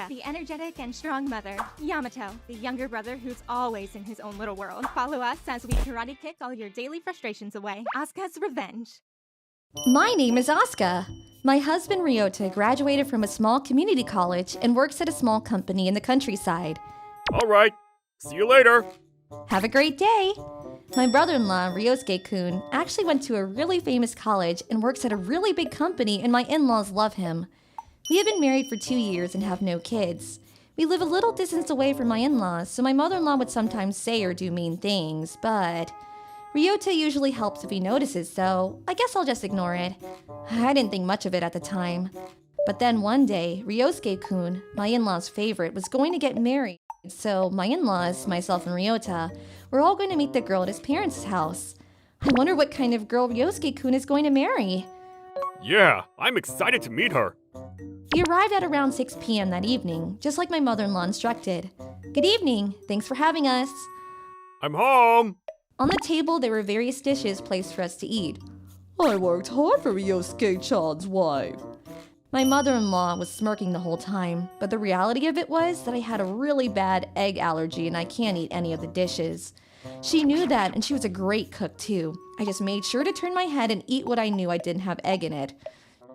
Asuka, the energetic and strong mother. Yamato, the younger brother who's always in his own little world. Follow us as we karate kick all your daily frustrations away. Asuka's Revenge. My name is Aska. My husband Ryota graduated from a small community college and works at a small company in the countryside. All right. See you later. Have a great day! My brother-in-law, Ryosuke-kun, actually went to a really famous college and works at a really big company, and my in-laws love him. We have been married for 2 years and have no kids. We live a little distance away from my in-laws, so my mother-in-law would sometimes say or do mean things, but Ryota usually helps if he notices, so I guess I'll just ignore it. I didn't think much of it at the time. But then one day, Ryosuke-kun, my in-law's favorite, was going to get married. So my in-laws, myself and Ryota, were all going to meet the girl at his parents' house. I wonder what kind of girl Ryosuke-kun is going to marry. Yeah, I'm excited to meet her. We arrived at around 6 p.m. that evening, just like my mother-in-law instructed. Good evening, thanks for having us. I'm home. On the table, there were various dishes placed for us to eat. I worked hard for Ryosuke-chan's wife. My mother-in-law was smirking the whole time, but the reality of it was that I had a really bad egg allergy and I can't eat any of the dishes. She knew that, and she was a great cook too. I just made sure to turn my head and eat what I knew I didn't have egg in it.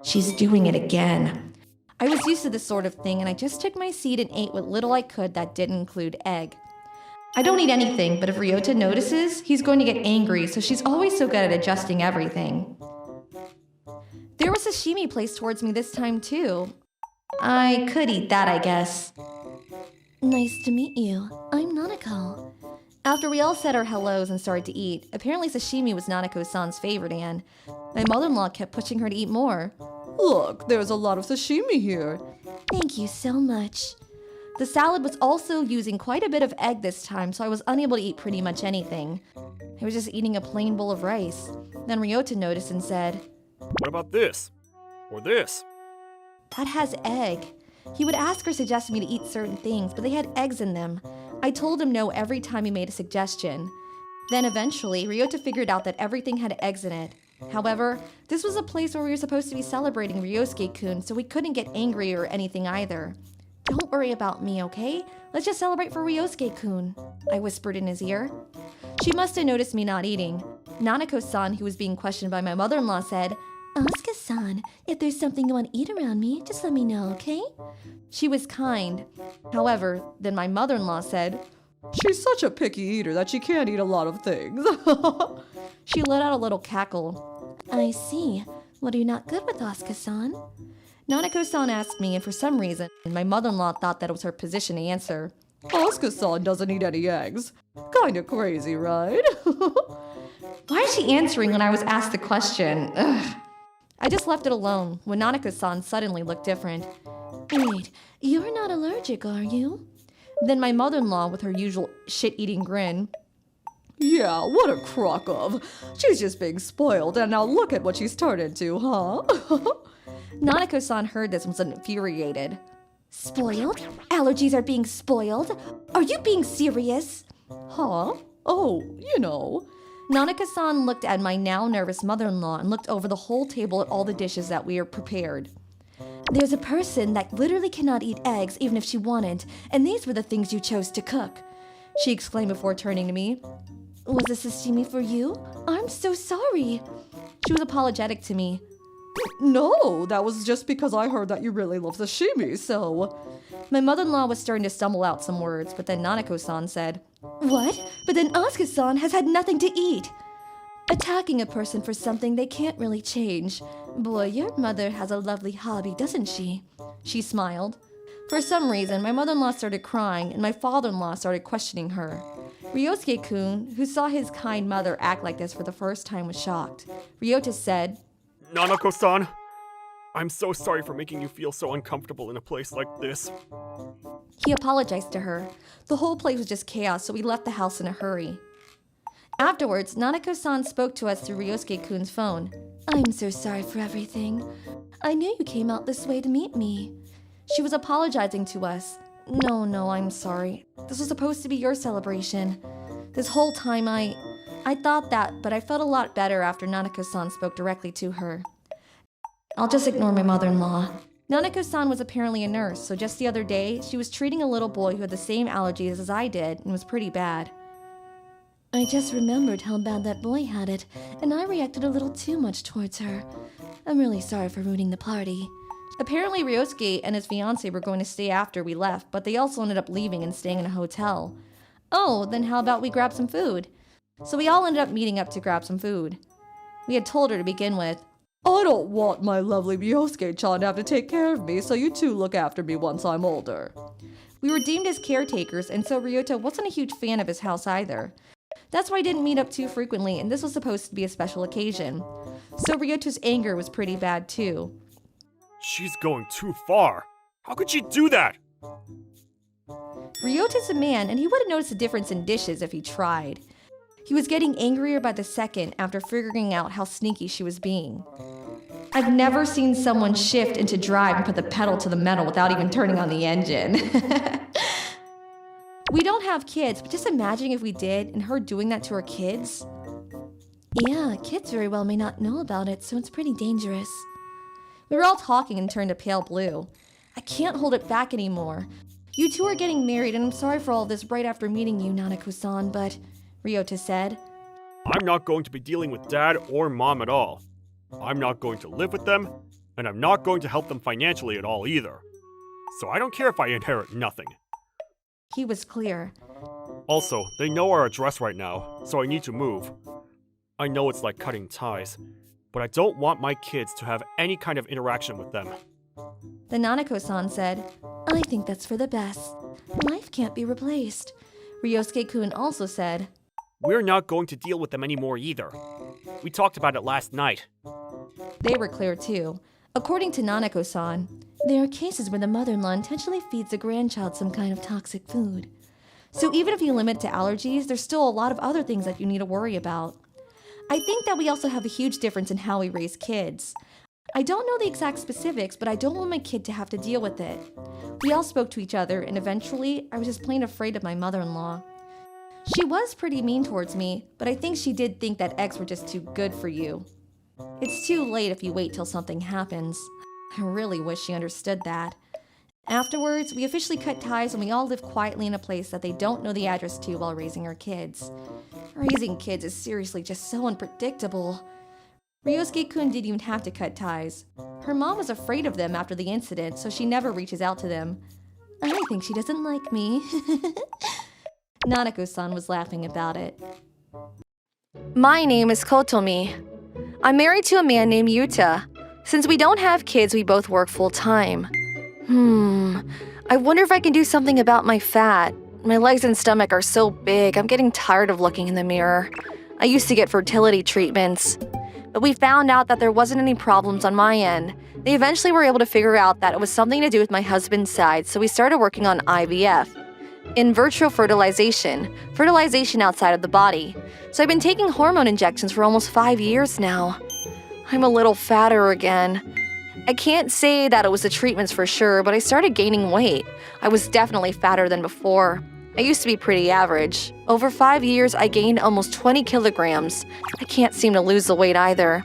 She's doing it again. I was used to this sort of thing, and I just took my seat and ate what little I could that didn't include egg. I don't eat anything, but if Ryota notices, he's going to get angry, so she's always so good at adjusting everything. There was sashimi placed towards me this time too. I could eat that, I guess. Nice to meet you. I'm Nanako. After we all said our hellos and started to eat, apparently sashimi was Nanako-san's favorite, and my mother-in-law kept pushing her to eat more. Look, there's a lot of sashimi here. Thank you so much. The salad was also using quite a bit of egg this time, so I was unable to eat pretty much anything. I was just eating a plain bowl of rice. Then Ryota noticed and said, What about this? Or this? That has egg. He would ask or suggest me to eat certain things, but they had eggs in them. I told him no every time he made a suggestion. Then eventually, Ryota figured out that everything had eggs in it. However, this was a place where we were supposed to be celebrating Ryosuke-kun, so we couldn't get angry or anything either. Don't worry about me, okay? Let's just celebrate for Ryosuke-kun, I whispered in his ear. She must have noticed me not eating. Nanako-san, who was being questioned by my mother-in-law, said, Asuka-san, if there's something you want to eat around me, just let me know, okay? She was kind. However, then my mother-in-law said, She's such a picky eater that she can't eat a lot of things. She let out a little cackle. I see. What are you not good with, Asuka-san? Nanako-san asked me, and for some reason, my mother-in-law thought that it was her position to answer. Asuka-san doesn't eat any eggs. Kinda crazy, right? Why is she answering when I was asked the question? Ugh. I just left it alone when Nanako-san suddenly looked different. Wait, you're not allergic, are you? Then my mother-in-law, with her usual shit-eating grin. Yeah, what a crock of. She's just being spoiled, and now look at what she's turned into, huh? Nanako-san heard this and was infuriated. Spoiled? Allergies are being spoiled? Are you being serious? Huh? Oh, you know. Nanako-san looked at my now nervous mother-in-law and looked over the whole table at all the dishes that we are prepared. There's a person that literally cannot eat eggs even if she wanted, and these were the things you chose to cook, she exclaimed before turning to me. Was this sashimi for you? I'm so sorry. She was apologetic to me. No, that was just because I heard that you really love sashimi, so... My mother-in-law was starting to stumble out some words, but then Nanako-san said, What? But then Asuka-san has had nothing to eat. Attacking a person for something they can't really change. Boy, your mother has a lovely hobby, doesn't she? She smiled. For some reason, my mother-in-law started crying, and my father-in-law started questioning her. Ryosuke-kun, who saw his kind mother act like this for the first time, was shocked. Ryota said, Nanako-san, I'm so sorry for making you feel so uncomfortable in a place like this. He apologized to her. The whole place was just chaos, so we left the house in a hurry. Afterwards, Nanako-san spoke to us through Ryosuke-kun's phone. I'm so sorry for everything. I knew you came out this way to meet me. She was apologizing to us. No, I'm sorry. This was supposed to be your celebration. This whole time I thought that, but I felt a lot better after Nanako-san spoke directly to her. I'll just ignore my mother-in-law. Nanako-san was apparently a nurse, so just the other day, she was treating a little boy who had the same allergies as I did and was pretty bad. I just remembered how bad that boy had it, and I reacted a little too much towards her. I'm really sorry for ruining the party. Apparently Ryosuke and his fiancée were going to stay after we left, but they also ended up leaving and staying in a hotel. Oh, then how about we grab some food? So we all ended up meeting up to grab some food. We had told her to begin with, I don't want my lovely Ryosuke-chan to have to take care of me, so you two look after me once I'm older. we were deemed as caretakers, and so Ryota wasn't a huge fan of his house either. That's why I didn't meet up too frequently, and this was supposed to be a special occasion. So Ryoto's anger was pretty bad too. She's going too far. How could she do that? Ryota's a man, and he would have noticed a difference in dishes if he tried. He was getting angrier by the second after figuring out how sneaky she was being. I've never seen someone shift into drive and put the pedal to the metal without even turning on the engine. We don't have kids, but just imagining if we did and her doing that to her kids. Yeah, kids very well may not know about it, so it's pretty dangerous. We were all talking and turned a pale blue. I can't hold it back anymore. You two are getting married, and I'm sorry for all this right after meeting you, Nanako-san, but... Ryota said. I'm not going to be dealing with Dad or Mom at all. I'm not going to live with them, and I'm not going to help them financially at all either. So I don't care if I inherit nothing. He was clear. Also, they know our address right now, so I need to move. I know it's like cutting ties, but I don't want my kids to have any kind of interaction with them. The Nanako-san said, I think that's for the best. Life can't be replaced. Ryosuke-kun also said, We're not going to deal with them anymore either. We talked about it last night. They were clear too. According to Nanako-san, there are cases where the mother-in-law intentionally feeds the grandchild some kind of toxic food. So even if you limit to allergies, there's still a lot of other things that you need to worry about. I think that we also have a huge difference in how we raise kids. I don't know the exact specifics, but I don't want my kid to have to deal with it. We all spoke to each other, and eventually, I was just plain afraid of my mother-in-law. She was pretty mean towards me, but I think she did think that eggs were just too good for you. It's too late if you wait till something happens. I really wish she understood that. Afterwards, we officially cut ties and we all live quietly in a place that they don't know the address to while raising our kids. Raising kids is seriously just so unpredictable. Ryosuke-kun didn't even have to cut ties. Her mom was afraid of them after the incident, so she never reaches out to them. I think she doesn't like me. Nanako-san was laughing about it. My name is Kotomi. I'm married to a man named Yuta. Since we don't have kids, we both work full-time. I wonder if I can do something about my fat. My legs and stomach are so big, I'm getting tired of looking in the mirror. I used to get fertility treatments. But we found out that there wasn't any problems on my end. They eventually were able to figure out that it was something to do with my husband's side, so we started working on IVF. In vitro fertilization outside of the body. So I've been taking hormone injections for almost 5 years now. I'm a little fatter again. I can't say that it was the treatments for sure, but I started gaining weight. I was definitely fatter than before. I used to be pretty average. Over 5 years, I gained almost 20 kilograms. I can't seem to lose the weight either.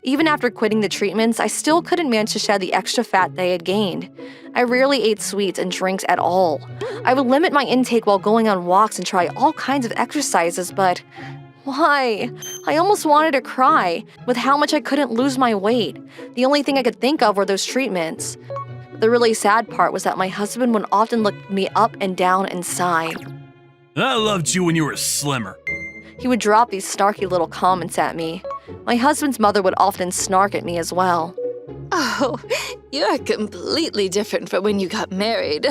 Even after quitting the treatments, I still couldn't manage to shed the extra fat they had gained. I rarely ate sweets and drinks at all. I would limit my intake while going on walks and try all kinds of exercises, but why? I almost wanted to cry with how much I couldn't lose my weight. The only thing I could think of were those treatments. The really sad part was that my husband would often look me up and down and sigh. I loved you when you were slimmer. He would drop these snarky little comments at me. My husband's mother would often snark at me as well. Oh, you're completely different from when you got married.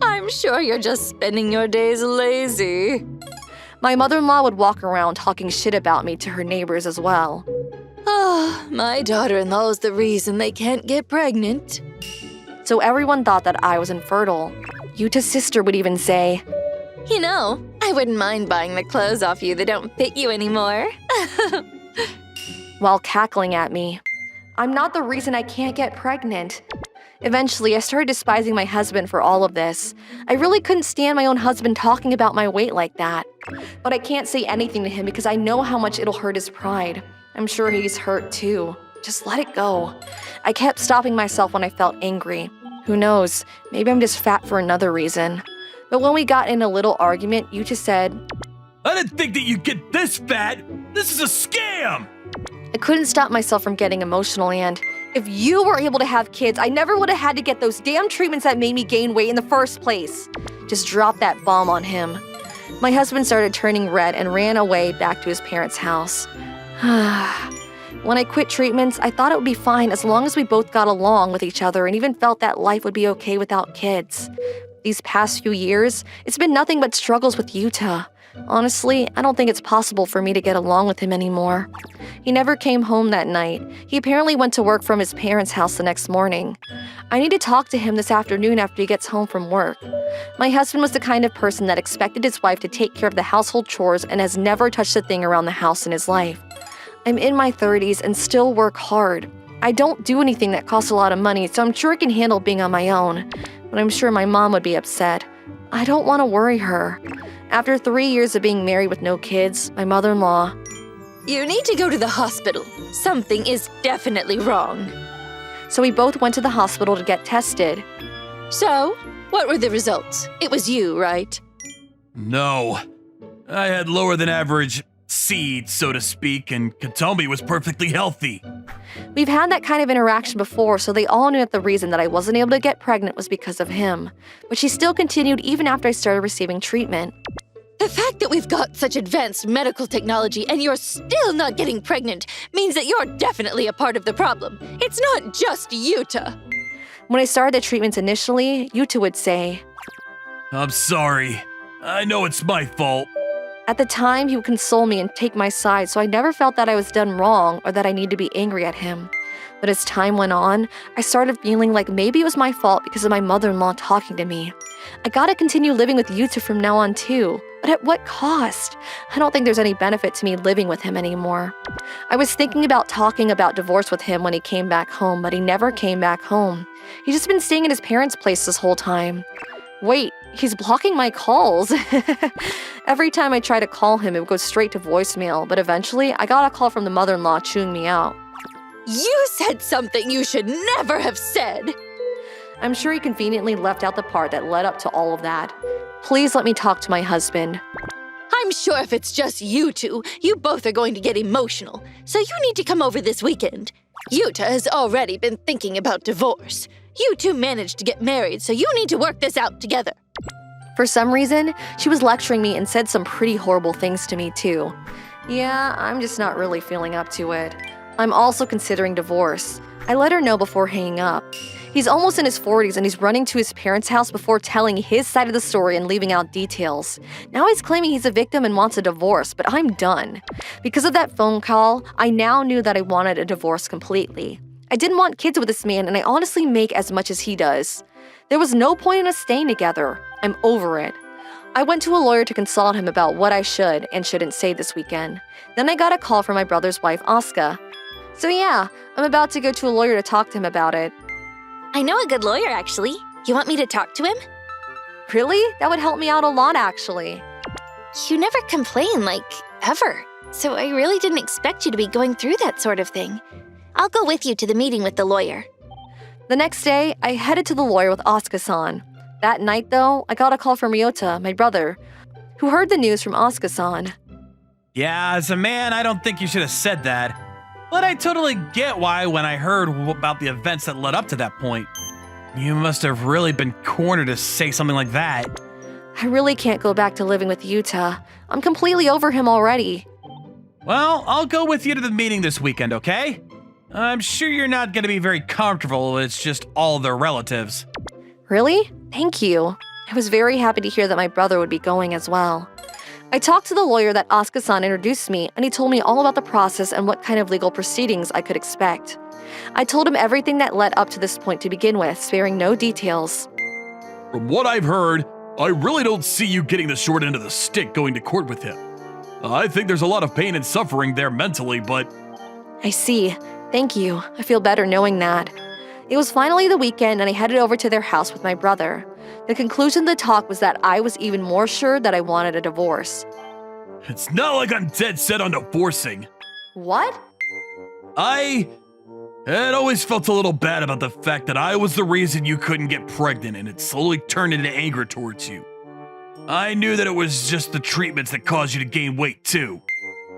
I'm sure you're just spending your days lazy. My mother-in-law would walk around talking shit about me to her neighbors as well. Oh, my daughter-in-law's the reason they can't get pregnant. So everyone thought that I was infertile. Yuta's sister would even say, You know, I wouldn't mind buying the clothes off you that don't fit you anymore. while cackling at me. I'm not the reason I can't get pregnant. Eventually, I started despising my husband for all of this. I really couldn't stand my own husband talking about my weight like that. But I can't say anything to him because I know how much it'll hurt his pride. I'm sure he's hurt too. Just let it go. I kept stopping myself when I felt angry. Who knows, maybe I'm just fat for another reason. But when we got in a little argument, Yuta said, I didn't think that you'd get this fat. This is a scam. I couldn't stop myself from getting emotional, and if you were able to have kids, I never would have had to get those damn treatments that made me gain weight in the first place. Just drop that bomb on him. My husband started turning red and ran away back to his parents' house. When I quit treatments, I thought it would be fine as long as we both got along with each other and even felt that life would be okay without kids. These past few years, it's been nothing but struggles with Yuta. Honestly, I don't think it's possible for me to get along with him anymore. He never came home that night. He apparently went to work from his parents' house the next morning. I need to talk to him this afternoon after he gets home from work. My husband was the kind of person that expected his wife to take care of the household chores and has never touched a thing around the house in his life. I'm in my 30s and still work hard. I don't do anything that costs a lot of money, so I'm sure I can handle being on my own. But I'm sure my mom would be upset. I don't want to worry her. After 3 years of being married with no kids, my mother-in-law... You need to go to the hospital. Something is definitely wrong. So we both went to the hospital to get tested. So, what were the results? It was you, right? No. I had lower than average seed, so to speak, and Kotomi was perfectly healthy. We've had that kind of interaction before, so they all knew that the reason that I wasn't able to get pregnant was because of him. But she still continued even after I started receiving treatment. The fact that we've got such advanced medical technology and you're still not getting pregnant means that you're definitely a part of the problem. It's not just Yuta. When I started the treatments initially, Yuta would say, I'm sorry. I know it's my fault. At the time, he would console me and take my side, so I never felt that I was done wrong or that I need to be angry at him. But as time went on, I started feeling like maybe it was my fault because of my mother-in-law talking to me. I gotta continue living with Yuta from now on too, but at what cost? I don't think there's any benefit to me living with him anymore. I was thinking about talking about divorce with him when he came back home, but he never came back home. He's just been staying at his parents' place this whole time. Wait, he's blocking my calls. Every time I try to call him, it would go straight to voicemail, but eventually I got a call from the mother-in-law chewing me out. You said something you should never have said. I'm sure he conveniently left out the part that led up to all of that. Please let me talk to my husband. I'm sure if it's just you two, you both are going to get emotional, so you need to come over this weekend. Yuta has already been thinking about divorce. You two managed to get married, so you need to work this out together. For some reason, she was lecturing me and said some pretty horrible things to me too. Yeah, I'm just not really feeling up to it. I'm also considering divorce. I let her know before hanging up. He's almost in his 40s and he's running to his parents' house before telling his side of the story and leaving out details. Now he's claiming he's a victim and wants a divorce, but I'm done. Because of that phone call, I now knew that I wanted a divorce completely. I didn't want kids with this man and I honestly make as much as he does. There was no point in us staying together. I'm over it. I went to a lawyer to consult him about what I should and shouldn't say this weekend. Then I got a call from my brother's wife, Aska. So yeah, I'm about to go to a lawyer to talk to him about it. I know a good lawyer, actually. You want me to talk to him? Really? That would help me out a lot, actually. You never complain, like, ever. So I really didn't expect you to be going through that sort of thing. I'll go with you to the meeting with the lawyer. The next day, I headed to the lawyer with Asuka-san. That night, though, I got a call from Ryota, my brother, who heard the news from Asuka-san. Yeah, as a man, I don't think you should have said that. But I totally get why when I heard about the events that led up to that point. You must have really been cornered to say something like that. I really can't go back to living with Yuta. I'm completely over him already. Well, I'll go with you to the meeting this weekend, okay? I'm sure you're not going to be very comfortable when it's just all their relatives. Really? Thank you. I was very happy to hear that my brother would be going as well. I talked to the lawyer that Asuka-san introduced me, and he told me all about the process and what kind of legal proceedings I could expect. I told him everything that led up to this point to begin with, sparing no details. From what I've heard, I really don't see you getting the short end of the stick going to court with him. I think there's a lot of pain and suffering there mentally, but... I see. Thank you. I feel better knowing that. It was finally the weekend, and I headed over to their house with my brother. The conclusion of the talk was that I was even more sure that I wanted a divorce. It's not like I'm dead set on divorcing. What? I It always felt a little bad about the fact that I was the reason you couldn't get pregnant, and it slowly turned into anger towards you. I knew that it was just the treatments that caused you to gain weight too.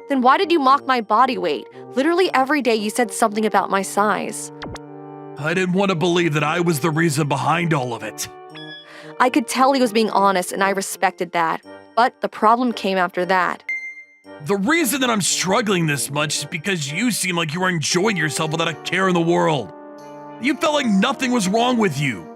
Then why did you mock my body weight? Literally every day you said something about my size. I didn't want to believe that I was the reason behind all of it. I could tell he was being honest and I respected that. But the problem came after that. The reason that I'm struggling this much is because you seem like you were enjoying yourself without a care in the world. You felt like nothing was wrong with you.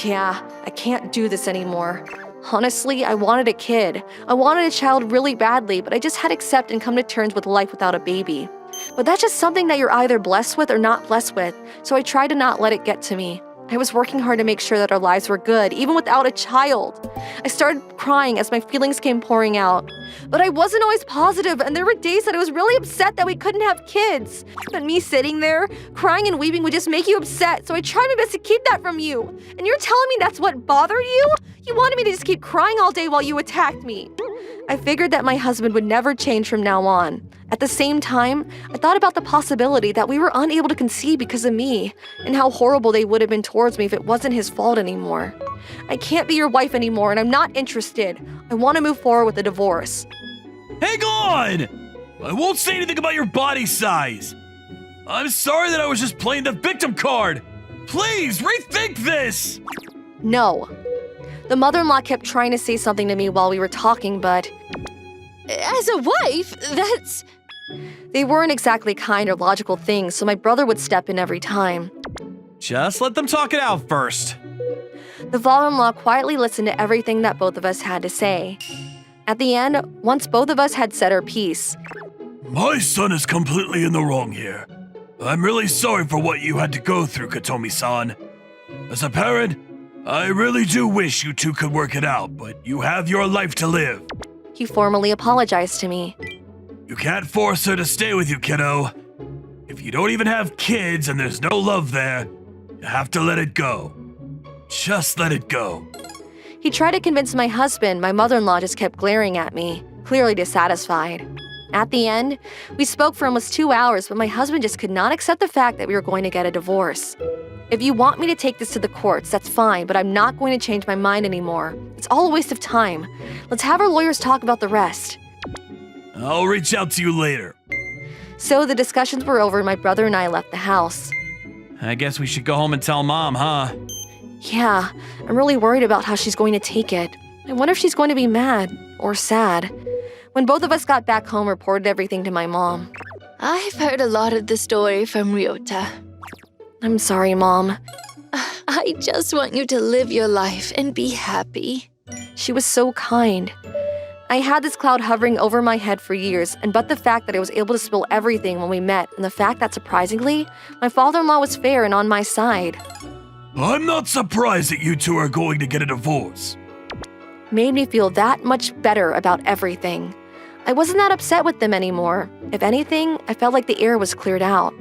Yeah, I can't do this anymore. Honestly, I wanted a kid. I wanted a child really badly, but I just had to accept and come to terms with life without a baby. But that's just something that you're either blessed with or not blessed with, so I tried to not let it get to me. I was working hard to make sure that our lives were good, even without a child. I started crying as my feelings came pouring out. But I wasn't always positive, and there were days that I was really upset that we couldn't have kids. But me sitting there, crying and weeping would just make you upset, so I tried my best to keep that from you. And you're telling me that's what bothered you? You wanted me to just keep crying all day while you attacked me. I figured that my husband would never change from now on. At the same time, I thought about the possibility that we were unable to conceive because of me, and how horrible they would have been towards me if it wasn't his fault anymore. I can't be your wife anymore, and I'm not interested. I want to move forward with a divorce. Hang on! I won't say anything about your body size. I'm sorry that I was just playing the victim card. Please, rethink this! No. The mother-in-law kept trying to say something to me while we were talking, but As a wife, that's... they weren't exactly kind or logical things, so my brother would step in every time. Just let them talk it out first. The father-in-law quietly listened to everything that both of us had to say. At the end, once both of us had said our piece, My son is completely in the wrong here. I'm really sorry for what you had to go through, Kotomi-san. As a parent, I really do wish you two could work it out, but you have your life to live. he formally apologized to me. You can't force her to stay with you, kiddo. If you don't even have kids and there's no love there, you have to let it go. Just let it go. He tried to convince my husband. My mother-in-law just kept glaring at me, clearly dissatisfied. At the end, we spoke for almost 2 hours, but my husband just could not accept the fact that we were going to get a divorce. If you want me to take this to the courts, that's fine, but I'm not going to change my mind anymore. It's all a waste of time. Let's have our lawyers talk about the rest. I'll reach out to you later. So the discussions were over and my brother and I left the house. I guess we should go home and tell Mom, huh? Yeah, I'm really worried about how she's going to take it. I wonder if she's going to be mad or sad. When both of us got back home, reported everything to my mom. I've heard a lot of the story from Ryota. I'm sorry, Mom. I just want you to live your life and be happy. She was so kind. I had this cloud hovering over my head for years, and but the fact that I was able to spill everything when we met, and the fact that, surprisingly, my father-in-law was fair and on my side, I'm not surprised that you two are going to get a divorce. made me feel that much better about everything. I wasn't that upset with them anymore. If anything, I felt like the air was cleared out.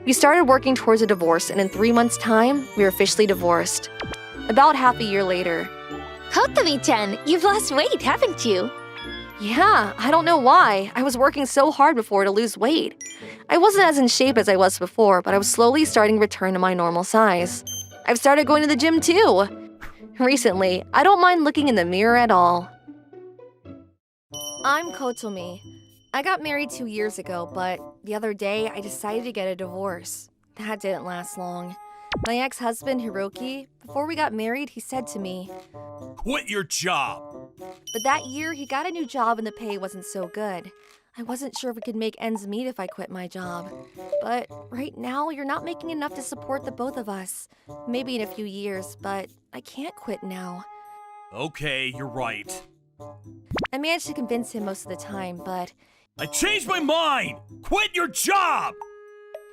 We started working towards a divorce, and in 3 months' time, we were officially divorced. About half a year later. Kotomi-chan, you've lost weight, haven't you? Yeah, I don't know why. I was working so hard before to lose weight. I wasn't as in shape as I was before, but I was slowly starting to return to my normal size. I've started going to the gym too. Recently, I don't mind looking in the mirror at all. I'm Kotomi. I got married 2 years ago, but the other day I decided to get a divorce. That didn't last long. My ex-husband, Hiroki, before we got married, he said to me, Quit your job. but that year he got a new job and the pay wasn't so good. I wasn't sure if we could make ends meet if I quit my job. But right now, you're not making enough to support the both of us. Maybe in a few years, but I can't quit now. Okay, you're right. I managed to convince him most of the time, but I changed my mind! Quit your job!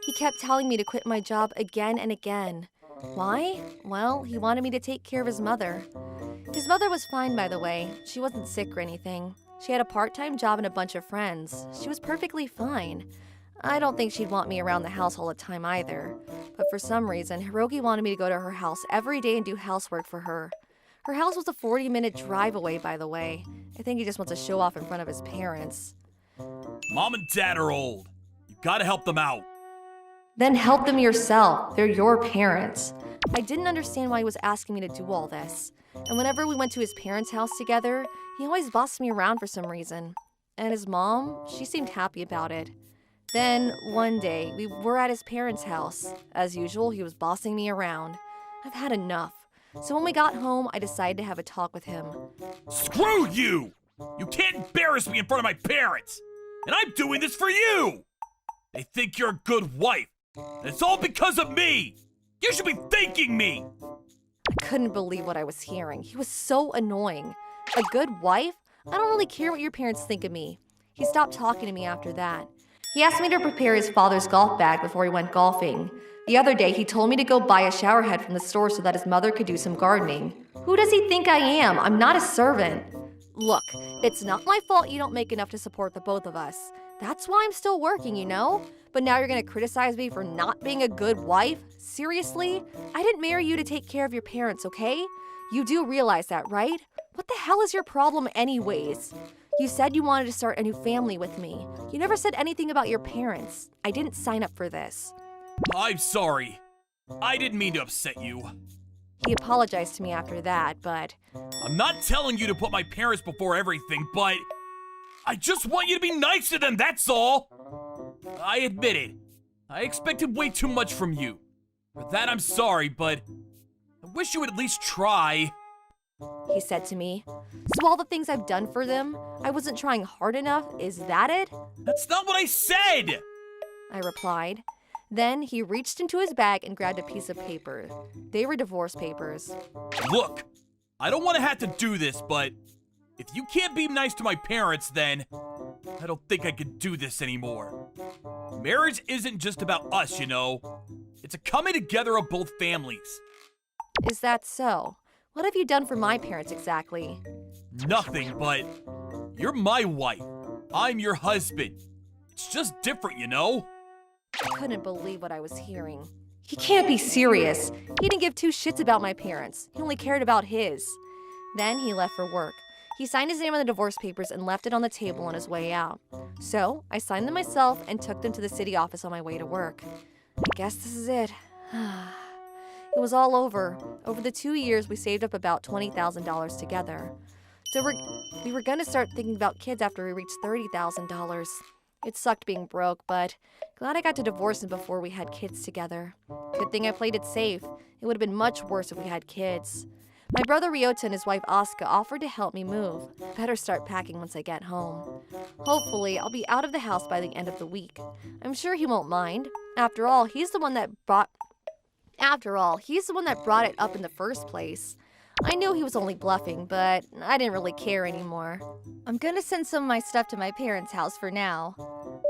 he kept telling me to quit my job again and again. Why? Well, he wanted me to take care of his mother. His mother was fine, by the way. She wasn't sick or anything. She had a part-time job and a bunch of friends. She was perfectly fine. I don't think she'd want me around the house all the time either. But for some reason, Hiroki wanted me to go to her house every day and do housework for her. Her house was a 40-minute drive away, by the way. I think he just wants to show off in front of his parents. Mom and Dad are old. You gotta help them out. Then help them yourself. They're your parents. I didn't understand why he was asking me to do all this. And whenever we went to his parents' house together, he always bossed me around for some reason. And his mom, she seemed happy about it. Then, one day, we were at his parents' house. As usual, he was bossing me around. I've had enough. So when we got home, I decided to have a talk with him. Screw you! You can't embarrass me in front of my parents! And I'm doing this for you! They think you're a good wife, and it's all because of me! You should be thanking me! I couldn't believe what I was hearing. He was so annoying. A good wife? I don't really care what your parents think of me. He stopped talking to me after that. He asked me to prepare his father's golf bag before he went golfing. The other day, he told me to go buy a shower head from the store so that his mother could do some gardening. Who does he think I am? I'm not a servant. Look, it's not my fault you don't make enough to support the both of us. That's why I'm still working, you know? But now you're gonna criticize me for not being a good wife? Seriously? I didn't marry you to take care of your parents, okay? You do realize that, right? What the hell is your problem anyways? You said you wanted to start a new family with me. You never said anything about your parents. I didn't sign up for this. I'm sorry. I didn't mean to upset you. He apologized to me after that, but I'm not telling you to put my parents before everything, but I just want you to be nice to them, that's all. I admit it. I expected way too much from you. For that, I'm sorry, but I wish you would at least try. he said to me. So all the things I've done for them, I wasn't trying hard enough, is that it? That's not what I said! I replied. Then he reached into his bag and grabbed a piece of paper. They were divorce papers. Look, I don't want to have to do this, but if you can't be nice to my parents, then I don't think I can do this anymore. Marriage isn't just about us, you know. It's a coming together of both families. Is that so? What have you done for my parents exactly? Nothing, but you're my wife. I'm your husband. It's just different, you know? I couldn't believe what I was hearing. He can't be serious. He didn't give two shits about my parents. He only cared about his. Then he left for work. He signed his name on the divorce papers and left it on the table on his way out. So I signed them myself and took them to the city office on my way to work. I guess this is it. It was all over. Over the 2 years, we saved up about $20,000 together. So we were gonna start thinking about kids after we reached $30,000. It sucked being broke, but glad I got to divorce him before we had kids together. Good thing I played it safe. It would have been much worse if we had kids. My brother Ryota and his wife Asuka offered to help me move. Better start packing once I get home. Hopefully, I'll be out of the house by the end of the week. I'm sure he won't mind. After all, he's the one that brought it up in the first place. I knew he was only bluffing, but I didn't really care anymore. I'm gonna send some of my stuff to my parents' house for now.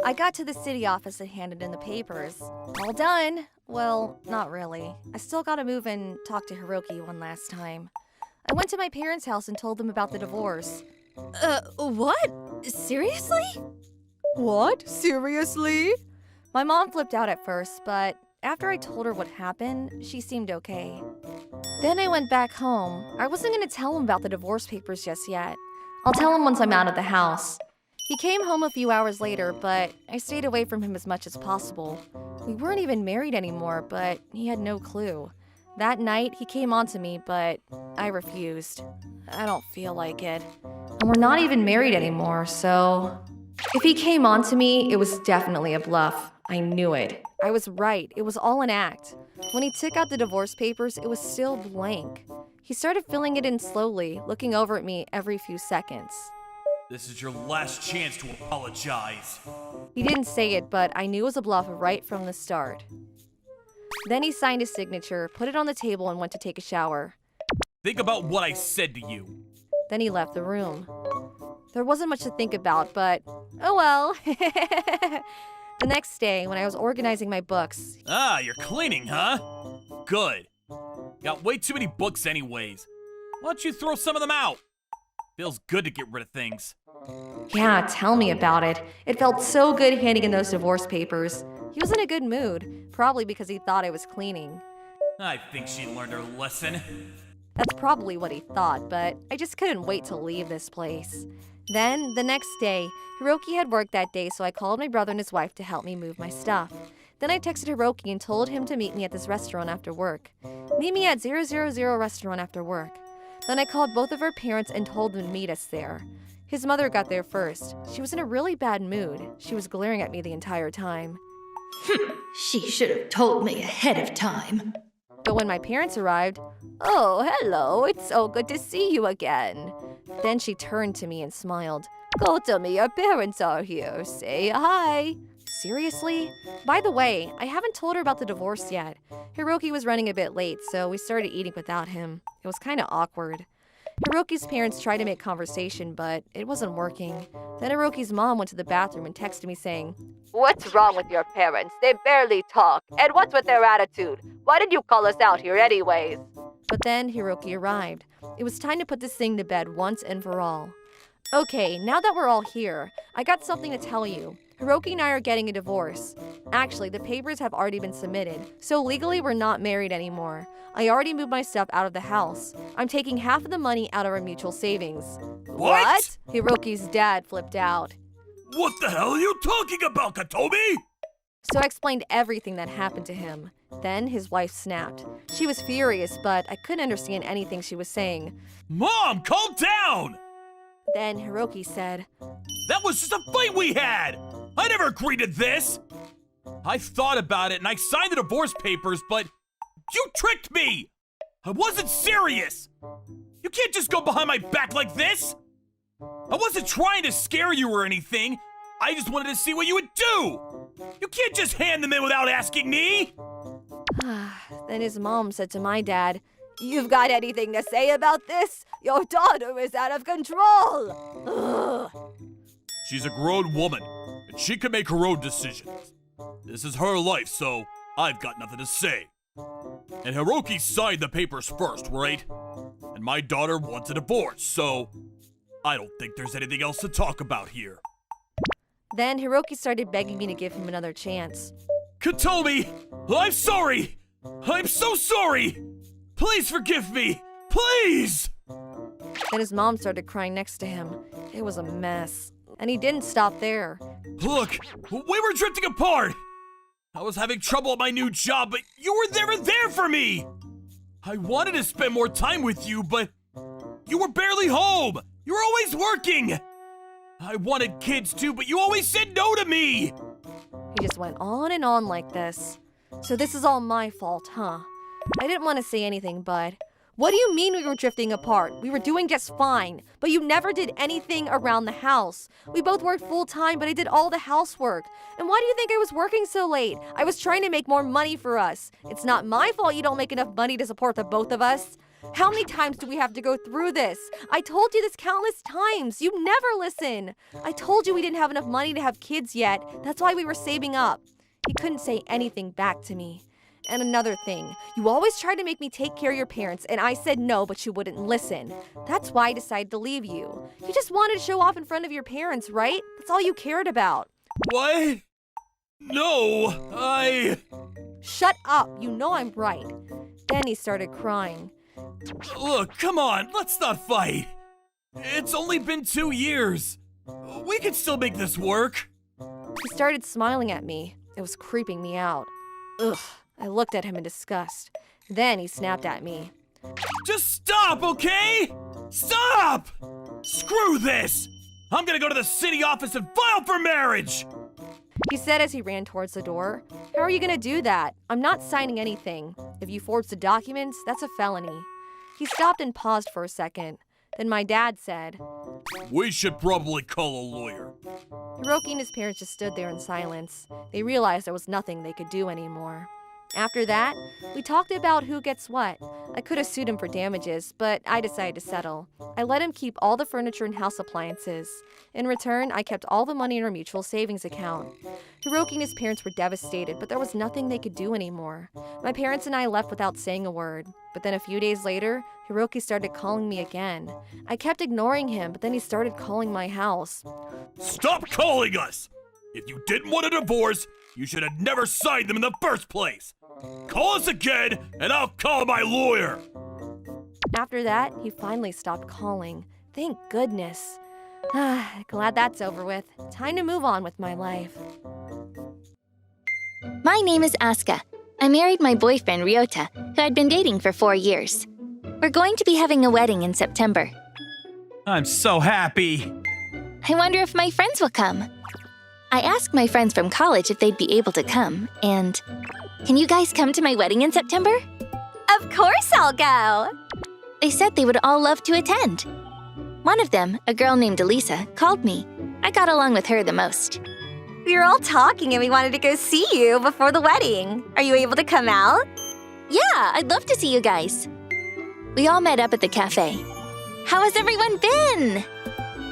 I got to the city office and handed in the papers. All done. Well, not really. I still gotta move and talk to Hiroki one last time. I went to my parents' house and told them about the divorce. What? Seriously? What? Seriously? My mom flipped out at first, but after I told her what happened, she seemed okay. Then I went back home. I wasn't going to tell him about the divorce papers just yet. I'll tell him once I'm out of the house. He came home a few hours later, but I stayed away from him as much as possible. We weren't even married anymore, but he had no clue. That night, he came on to me, but I refused. I don't feel like it. And we're not even married anymore, so... If he came on to me, it was definitely a bluff. I knew it. I was right. It was all an act. When he took out the divorce papers, it was still blank. He started filling it in slowly, looking over at me every few seconds. This is your last chance to apologize. He didn't say it, but I knew it was a bluff right from the start. Then he signed his signature, put it on the table, and went to take a shower. Think about what I said to you. Then he left the room. There wasn't much to think about, but oh well. The next day, when I was organizing my books... Ah, you're cleaning, huh? Good. Got way too many books anyways. Why don't you throw some of them out? Feels good to get rid of things. Yeah, tell me about it. It felt so good handing in those divorce papers. He was in a good mood, probably because he thought I was cleaning. I think she learned her lesson. That's probably what he thought, but I just couldn't wait to leave this place. Then, the next day, Hiroki had work that day, so I called my brother and his wife to help me move my stuff. Then I texted Hiroki and told him to meet me at this restaurant after work. Meet me at 000 restaurant after work. Then I called both of her parents and told them to meet us there. His mother got there first. She was in a really bad mood. She was glaring at me the entire time. She should have told me ahead of time. But when my parents arrived, "Oh, hello, it's so good to see you again." Then she turned to me and smiled. "Kotomi, your parents are here. Say hi." Seriously? By the way, I haven't told her about the divorce yet. Hiroki was running a bit late, so we started eating without him. It was kind of awkward. Hiroki's parents tried to make conversation, but it wasn't working. Then Hiroki's mom went to the bathroom and texted me saying, "What's wrong with your parents? They barely talk. And what's with their attitude? Why did you call us out here anyways?" But then Hiroki arrived. It was time to put this thing to bed once and for all. Okay, now that we're all here, I got something to tell you. Hiroki and I are getting a divorce. Actually, the papers have already been submitted, so legally we're not married anymore. I already moved my stuff out of the house. I'm taking half of the money out of our mutual savings. What? Hiroki's dad flipped out. What the hell are you talking about, Kotomi? So I explained everything that happened to him. Then his wife snapped. She was furious, but I couldn't understand anything she was saying. Mom, calm down! Then Hiroki said, That was just a fight we had! I never agreed to this! I thought about it and I signed the divorce papers, but you tricked me! I wasn't serious! You can't just go behind my back like this! I wasn't trying to scare you or anything. I just wanted to see what you would do! You can't just hand them in without asking me! Then his mom said to my dad, "You've got anything to say about this? Your daughter is out of control!" Ugh. She's a grown woman, and she can make her own decisions. This is her life, so I've got nothing to say. And Hiroki signed the papers first, right? And my daughter wants a divorce, so I don't think there's anything else to talk about here. Then Hiroki started begging me to give him another chance. Kotomi, I'm sorry! I'm so sorry! Please forgive me! Please! Then his mom started crying next to him. It was a mess. And he didn't stop there. Look, we were drifting apart! I was having trouble at my new job, but you were never there for me! I wanted to spend more time with you, but you were barely home! You were always working! I wanted kids too, but you always said no to me! He just went on and on like this. So this is all my fault, huh? I didn't want to say anything, but... What do you mean we were drifting apart? We were doing just fine, but you never did anything around the house. We both worked full-time, but I did all the housework. And why do you think I was working so late? I was trying to make more money for us. It's not my fault you don't make enough money to support the both of us. How many times do we have to go through this? I told you this countless times. You never listen. I told you we didn't have enough money to have kids yet. That's why we were saving up. He couldn't say anything back to me. And another thing, you always tried to make me take care of your parents, and I said no, but you wouldn't listen. That's why I decided to leave you. You just wanted to show off in front of your parents, right? That's all you cared about. What? No, Shut up, you know I'm right. Then he started crying. Look, come on, let's not fight. It's only been 2 years. We can still make this work. He started smiling at me. It was creeping me out. Ugh. I looked at him in disgust. Then he snapped at me. Just stop, okay? Stop! Screw this! I'm gonna go to the city office and file for marriage! He said as he ran towards the door. How are you gonna do that? I'm not signing anything. If you forge the documents, that's a felony. He stopped and paused for a second. Then my dad said, We should probably call a lawyer. Hiroki and his parents just stood there in silence. They realized there was nothing they could do anymore. After that, we talked about who gets what. I could have sued him for damages, but I decided to settle. I let him keep all the furniture and house appliances. In return, I kept all the money in our mutual savings account. Hiroki and his parents were devastated, but there was nothing they could do anymore. My parents and I left without saying a word. But then a few days later, Hiroki started calling me again. I kept ignoring him, but then he started calling my house. Stop calling us! If you didn't want a divorce, you should have never signed them in the first place! Call us again, and I'll call my lawyer! After that, he finally stopped calling. Thank goodness. Glad that's over with. Time to move on with my life. My name is Aska. I married my boyfriend, Ryota, who I'd been dating for 4 years. We're going to be having a wedding in September. I'm so happy. I wonder if my friends will come. I asked my friends from college if they'd be able to come, and... Can you guys come to my wedding in September? Of course I'll go! They said they would all love to attend. One of them, a girl named Elisa, called me. I got along with her the most. We were all talking and we wanted to go see you before the wedding. Are you able to come out? Yeah, I'd love to see you guys. We all met up at the cafe. How has everyone been?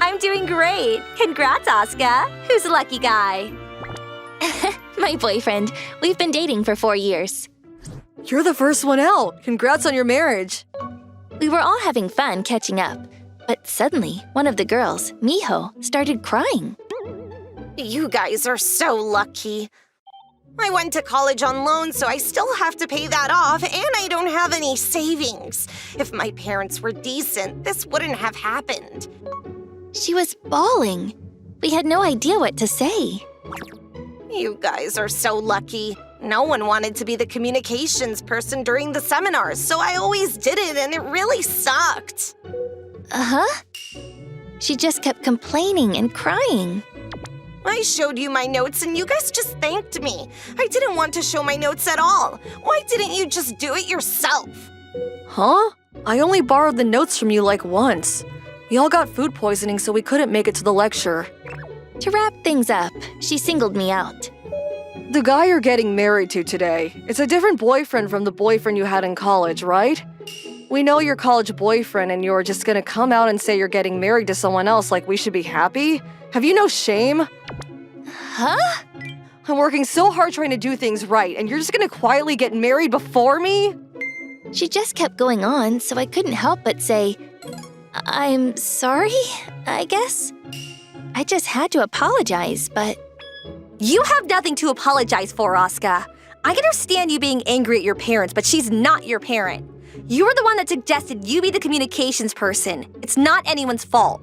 I'm doing great. Congrats, Asuka. Who's the lucky guy? My boyfriend. We've been dating for 4 years. You're the first one out. Congrats on your marriage. We were all having fun catching up. But suddenly, one of the girls, Miho, started crying. You guys are so lucky. I went to college on loan, so I still have to pay that off, and I don't have any savings. If my parents were decent, this wouldn't have happened. She was bawling. We had no idea what to say. You guys are so lucky. No one wanted to be the communications person during the seminars, so I always did it, and it really sucked. Uh-huh. She just kept complaining and crying. I showed you my notes and you guys just thanked me. I didn't want to show my notes at all. Why didn't you just do it yourself? Huh? I only borrowed the notes from you like once. We all got food poisoning, so we couldn't make it to the lecture. To wrap things up, she singled me out. The guy you're getting married to today, it's a different boyfriend from the boyfriend you had in college, right? We know your college boyfriend and you're just gonna come out and say you're getting married to someone else like we should be happy? Have you no shame? Huh? I'm working so hard trying to do things right, and you're just gonna quietly get married before me? She just kept going on, so I couldn't help but say, I'm sorry, I guess. I just had to apologize, but... You have nothing to apologize for, Asuka. I understand you being angry at your parents, but she's not your parent. You were the one that suggested you be the communications person. It's not anyone's fault.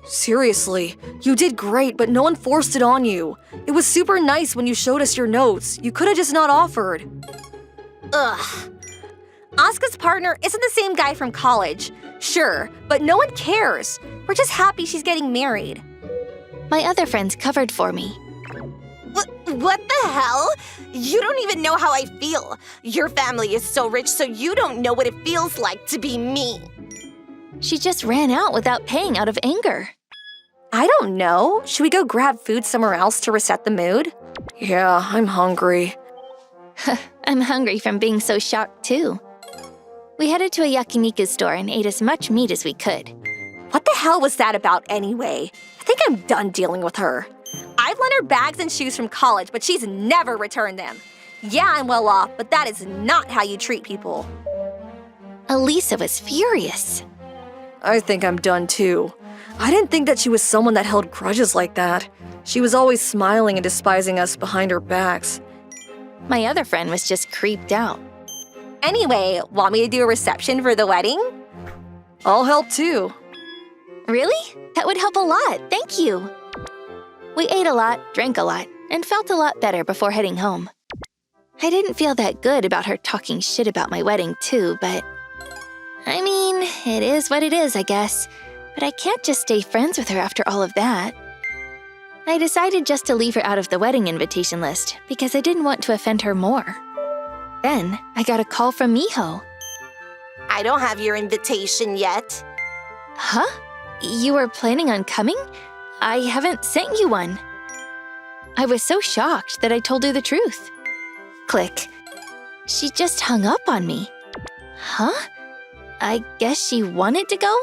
Seriously, you did great, but no one forced it on you. It was super nice when you showed us your notes. You could have just not offered. Ugh. Asuka's partner isn't the same guy from college. Sure, but no one cares. We're just happy she's getting married. My other friends covered for me. What the hell? You don't even know how I feel. Your family is so rich, so you don't know what it feels like to be me. She just ran out without paying out of anger. I don't know. Should we go grab food somewhere else to reset the mood? Yeah, I'm hungry. I'm hungry from being so shocked, too. We headed to a yakiniku store and ate as much meat as we could. What the hell was that about anyway? I think I'm done dealing with her. I've lent her bags and shoes from college, but she's never returned them. Yeah, I'm well off, but that is not how you treat people. Elisa was furious. I think I'm done too. I didn't think that she was someone that held grudges like that. She was always smiling and despising us behind our backs. My other friend was just creeped out. Anyway, want me to do a reception for the wedding? I'll help too. Really? That would help a lot, thank you. We ate a lot, drank a lot, and felt a lot better before heading home. I didn't feel that good about her talking shit about my wedding too, but... I mean, it is what it is, I guess. But I can't just stay friends with her after all of that. I decided just to leave her out of the wedding invitation list because I didn't want to offend her more. Then, I got a call from Miho. I don't have your invitation yet. Huh? You were planning on coming? I haven't sent you one. I was so shocked that I told her the truth. Click. She just hung up on me. Huh? I guess she wanted to go?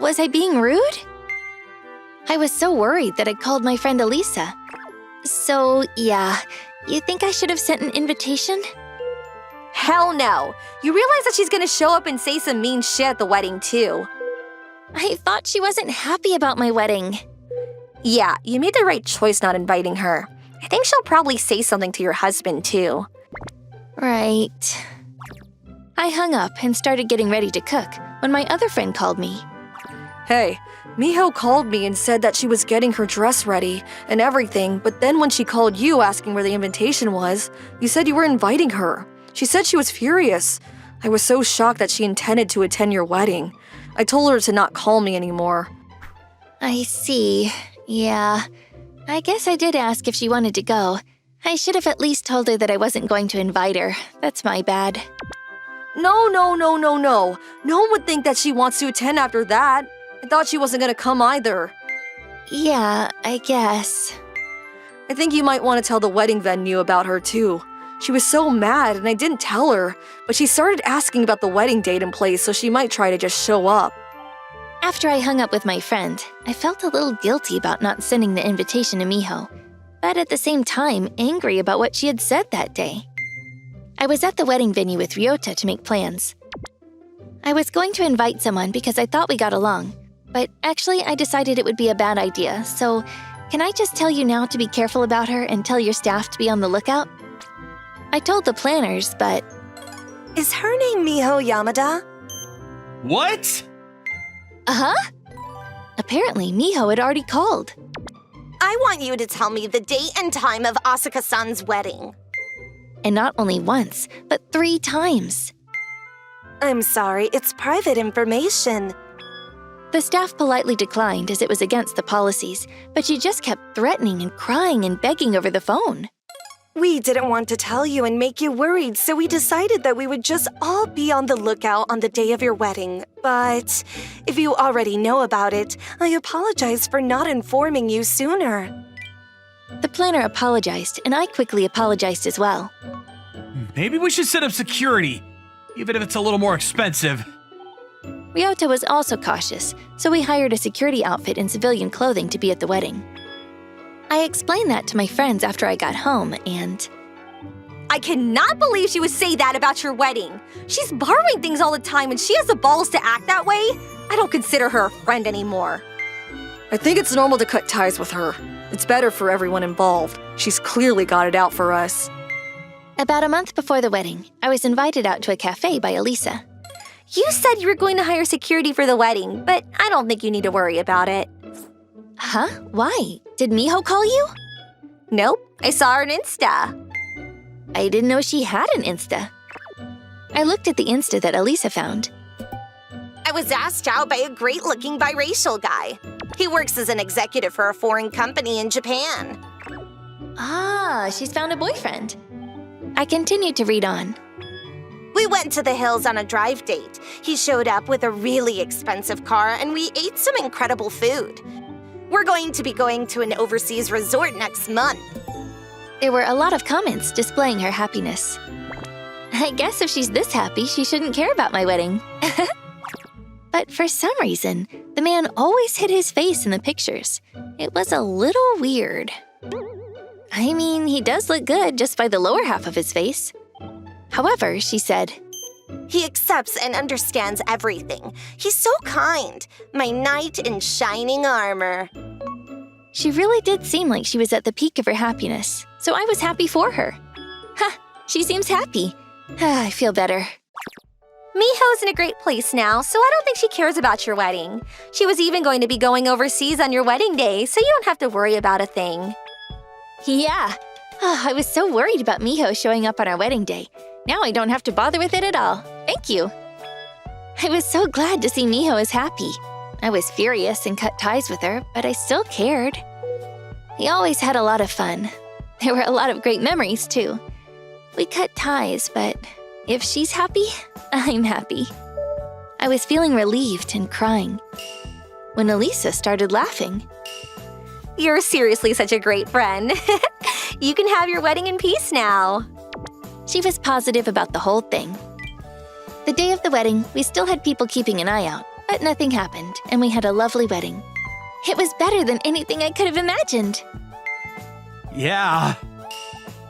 Was I being rude? I was so worried that I called my friend Elisa. So, yeah, you think I should have sent an invitation? Hell no. You realize that she's gonna show up and say some mean shit at the wedding too. I thought she wasn't happy about my wedding. Yeah, you made the right choice not inviting her. I think she'll probably say something to your husband too. Right. I hung up and started getting ready to cook when my other friend called me. Hey, Miho called me and said that she was getting her dress ready and everything, but then when she called you asking where the invitation was, you said you were inviting her. She said she was furious. I was so shocked that she intended to attend your wedding. I told her to not call me anymore. I see. Yeah. I guess I did ask if she wanted to go. I should have at least told her that I wasn't going to invite her. That's my bad. No. No one would think that she wants to attend after that. I thought she wasn't gonna come either. Yeah, I guess. I think you might want to tell the wedding venue about her too. She was so mad and I didn't tell her, but she started asking about the wedding date and place, so she might try to just show up. After I hung up with my friend, I felt a little guilty about not sending the invitation to Miho, but at the same time angry about what she had said that day. I was at the wedding venue with Ryota to make plans. I was going to invite someone because I thought we got along, but actually I decided it would be a bad idea, so can I just tell you now to be careful about her and tell your staff to be on the lookout? I told the planners, but... Is her name Miho Yamada? What? Uh-huh. Apparently, Miho had already called. I want you to tell me the date and time of Asuka-san's wedding. And not only once, but 3 times. I'm sorry, it's private information. The staff politely declined as it was against the policies, but she just kept threatening and crying and begging over the phone. We didn't want to tell you and make you worried, so we decided that we would just all be on the lookout on the day of your wedding. But if you already know about it, I apologize for not informing you sooner. The planner apologized, and I quickly apologized as well. Maybe we should set up security, even if it's a little more expensive. Ryota was also cautious, so we hired a security outfit in civilian clothing to be at the wedding. I explained that to my friends after I got home, and... I cannot believe she would say that about your wedding. She's borrowing things all the time and she has the balls to act that way. I don't consider her a friend anymore. I think it's normal to cut ties with her. It's better for everyone involved. She's clearly got it out for us. About a month before the wedding, I was invited out to a cafe by Elisa. You said you were going to hire security for the wedding, but I don't think you need to worry about it. Huh? Why? Did Miho call you? Nope, I saw her on Insta. I didn't know she had an Insta. I looked at the Insta that Elisa found. I was asked out by a great-looking biracial guy. He works as an executive for a foreign company in Japan. Ah, she's found a boyfriend. I continued to read on. We went to the hills on a drive date. He showed up with a really expensive car and we ate some incredible food. We're going to be going to an overseas resort next month. There were a lot of comments displaying her happiness. I guess if she's this happy, she shouldn't care about my wedding. But for some reason, the man always hid his face in the pictures. It was a little weird. I mean, he does look good just by the lower half of his face. However, she said, He accepts and understands everything. He's so kind. My knight in shining armor. She really did seem like she was at the peak of her happiness, so I was happy for her. She seems happy. I feel better. Miho's in a great place now, so I don't think she cares about your wedding. She was even going to be going overseas on your wedding day, so you don't have to worry about a thing. Yeah. I was so worried about Miho showing up on our wedding day. Now I don't have to bother with it at all. Thank you. I was so glad to see Miho is happy. I was furious and cut ties with her, but I still cared. We always had a lot of fun. There were a lot of great memories, too. We cut ties, but if she's happy, I'm happy. I was feeling relieved and crying when Elisa started laughing. You're seriously such a great friend. You can have your wedding in peace now. She was positive about the whole thing. The day of the wedding, we still had people keeping an eye out, but nothing happened, and we had a lovely wedding. It was better than anything I could have imagined. Yeah.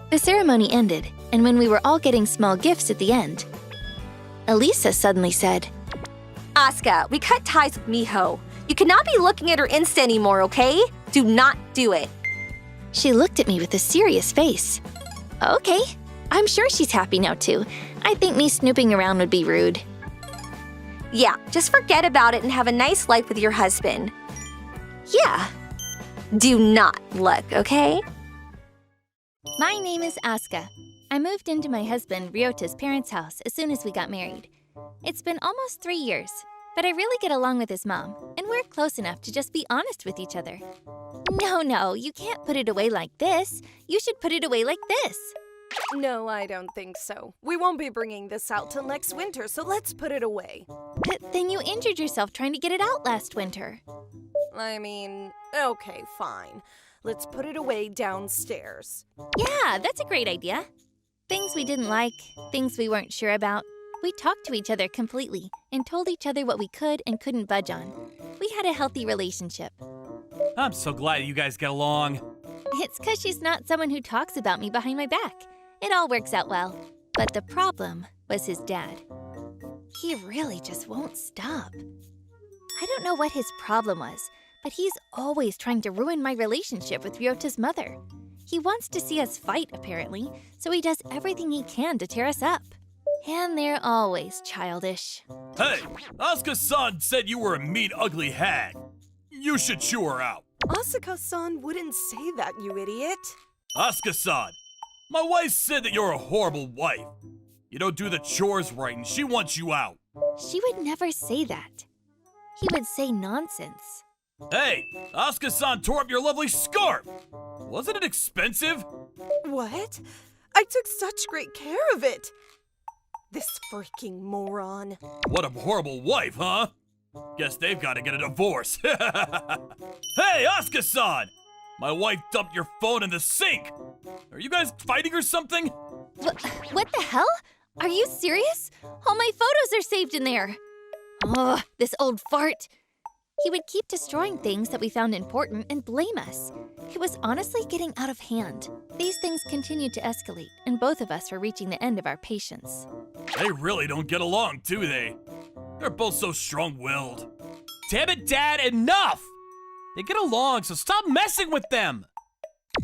The ceremony ended, and when we were all getting small gifts at the end, Elisa suddenly said, Asuka, we cut ties with Miho. You cannot be looking at her Insta anymore, okay? Do not do it. She looked at me with a serious face. Okay, I'm sure she's happy now too. I think me snooping around would be rude. Yeah, just forget about it and have a nice life with your husband. Yeah. Do not look, okay? My name is Aska. I moved into my husband Ryota's parents' house as soon as we got married. It's been almost 3 years, but I really get along with his mom, and we're close enough to just be honest with each other. No, you can't put it away like this. You should put it away like this. No, I don't think so. We won't be bringing this out till next winter, so let's put it away. But then you injured yourself trying to get it out last winter. I mean, okay, fine. Let's put it away downstairs. Yeah, that's a great idea. Things we didn't like, things we weren't sure about. We talked to each other completely and told each other what we could and couldn't budge on. We had a healthy relationship. I'm so glad you guys get along. It's 'cause she's not someone who talks about me behind my back. It all works out well. But the problem was his dad. He really just won't stop. I don't know what his problem was, but he's always trying to ruin my relationship with Ryota's mother. He wants to see us fight, apparently, so he does everything he can to tear us up. And they're always childish. Hey, Asuka-san said you were a mean, ugly hag. You should chew her out. Asuka-san wouldn't say that, you idiot. Asuka-san, my wife said that you're a horrible wife. You don't do the chores right and she wants you out. She would never say that. He would say nonsense. Hey, Asuka-san tore up your lovely scarf. Wasn't it expensive? What? I took such great care of it. This freaking moron. What a horrible wife, huh? Guess they've got to get a divorce. Hey, Asuka-san! My wife dumped your phone in the sink. Are you guys fighting or something? What the hell? Are you serious? All my photos are saved in there. Ugh, this old fart. He would keep destroying things that we found important and blame us. It was honestly getting out of hand. These things continued to escalate, and both of us were reaching the end of our patience. They really don't get along, do they? They're both so strong-willed. Damn it, Dad, enough! They get along, so stop messing with them!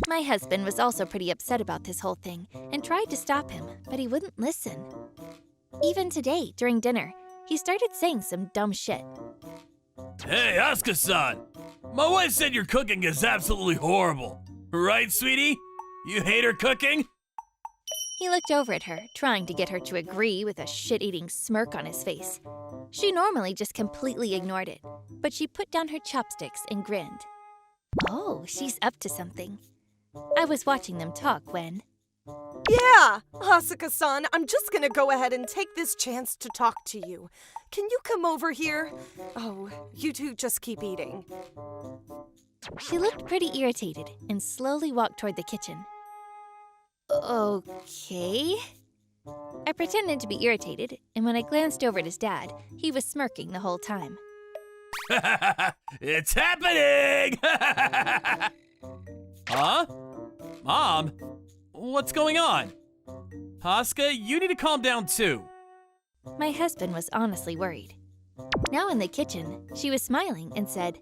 My husband was also pretty upset about this whole thing and tried to stop him, but he wouldn't listen. Even today, during dinner, he started saying some dumb shit. Hey, Asuka-san! My wife said your cooking is absolutely horrible. Right, sweetie? You hate her cooking? He looked over at her, trying to get her to agree with a shit-eating smirk on his face. She normally just completely ignored it, but she put down her chopsticks and grinned. Oh, she's up to something. I was watching them talk when... Yeah, Asuka-san, I'm just gonna go ahead and take this chance to talk to you. Can you come over here? Oh, you two just keep eating. She looked pretty irritated and slowly walked toward the kitchen. Okay. I pretended to be irritated, and when I glanced over at his dad, he was smirking the whole time. It's happening! Huh? Mom? What's going on? Asuka, you need to calm down too. My husband was honestly worried. Now in the kitchen, she was smiling and said,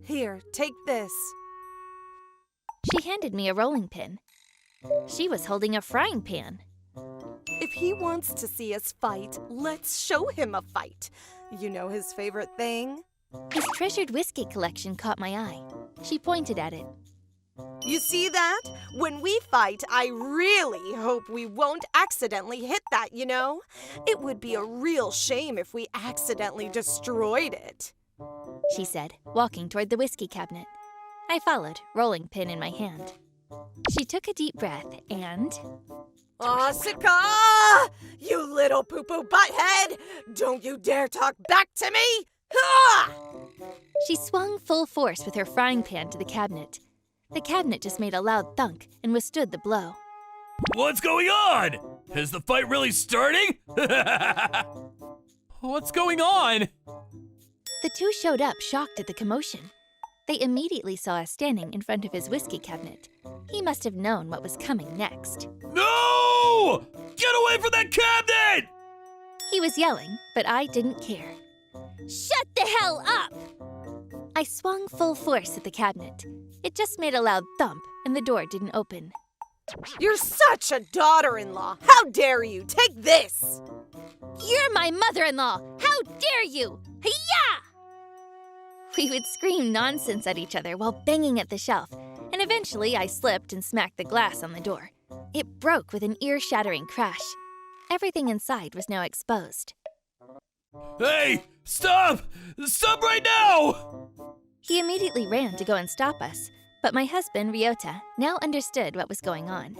Here, take this. She handed me a rolling pin. She was holding a frying pan. If he wants to see us fight, let's show him a fight. You know his favorite thing? His treasured whiskey collection caught my eye. She pointed at it. You see that? When we fight, I really hope we won't accidentally hit that, you know? It would be a real shame if we accidentally destroyed it. She said, walking toward the whiskey cabinet. I followed, rolling pin in my hand. She took a deep breath and... Asuka! You little poo-poo butthead! Don't you dare talk back to me! Ha! She swung full force with her frying pan to the cabinet. The cabinet just made a loud thunk and withstood the blow. What's going on? Is the fight really starting? What's going on? The two showed up, shocked at the commotion. They immediately saw us standing in front of his whiskey cabinet. He must have known what was coming next. No! Get away from that cabinet! He was yelling, but I didn't care. Shut the hell up! I swung full force at the cabinet. It just made a loud thump, and the door didn't open. You're such a daughter-in-law! How dare you! Take this! You're my mother-in-law! How dare you! Hi-ya! We would scream nonsense at each other while banging at the shelf, and eventually I slipped and smacked the glass on the door. It broke with an ear-shattering crash. Everything inside was now exposed. Hey, stop! Stop right now! He immediately ran to go and stop us, but my husband, Ryota, now understood what was going on.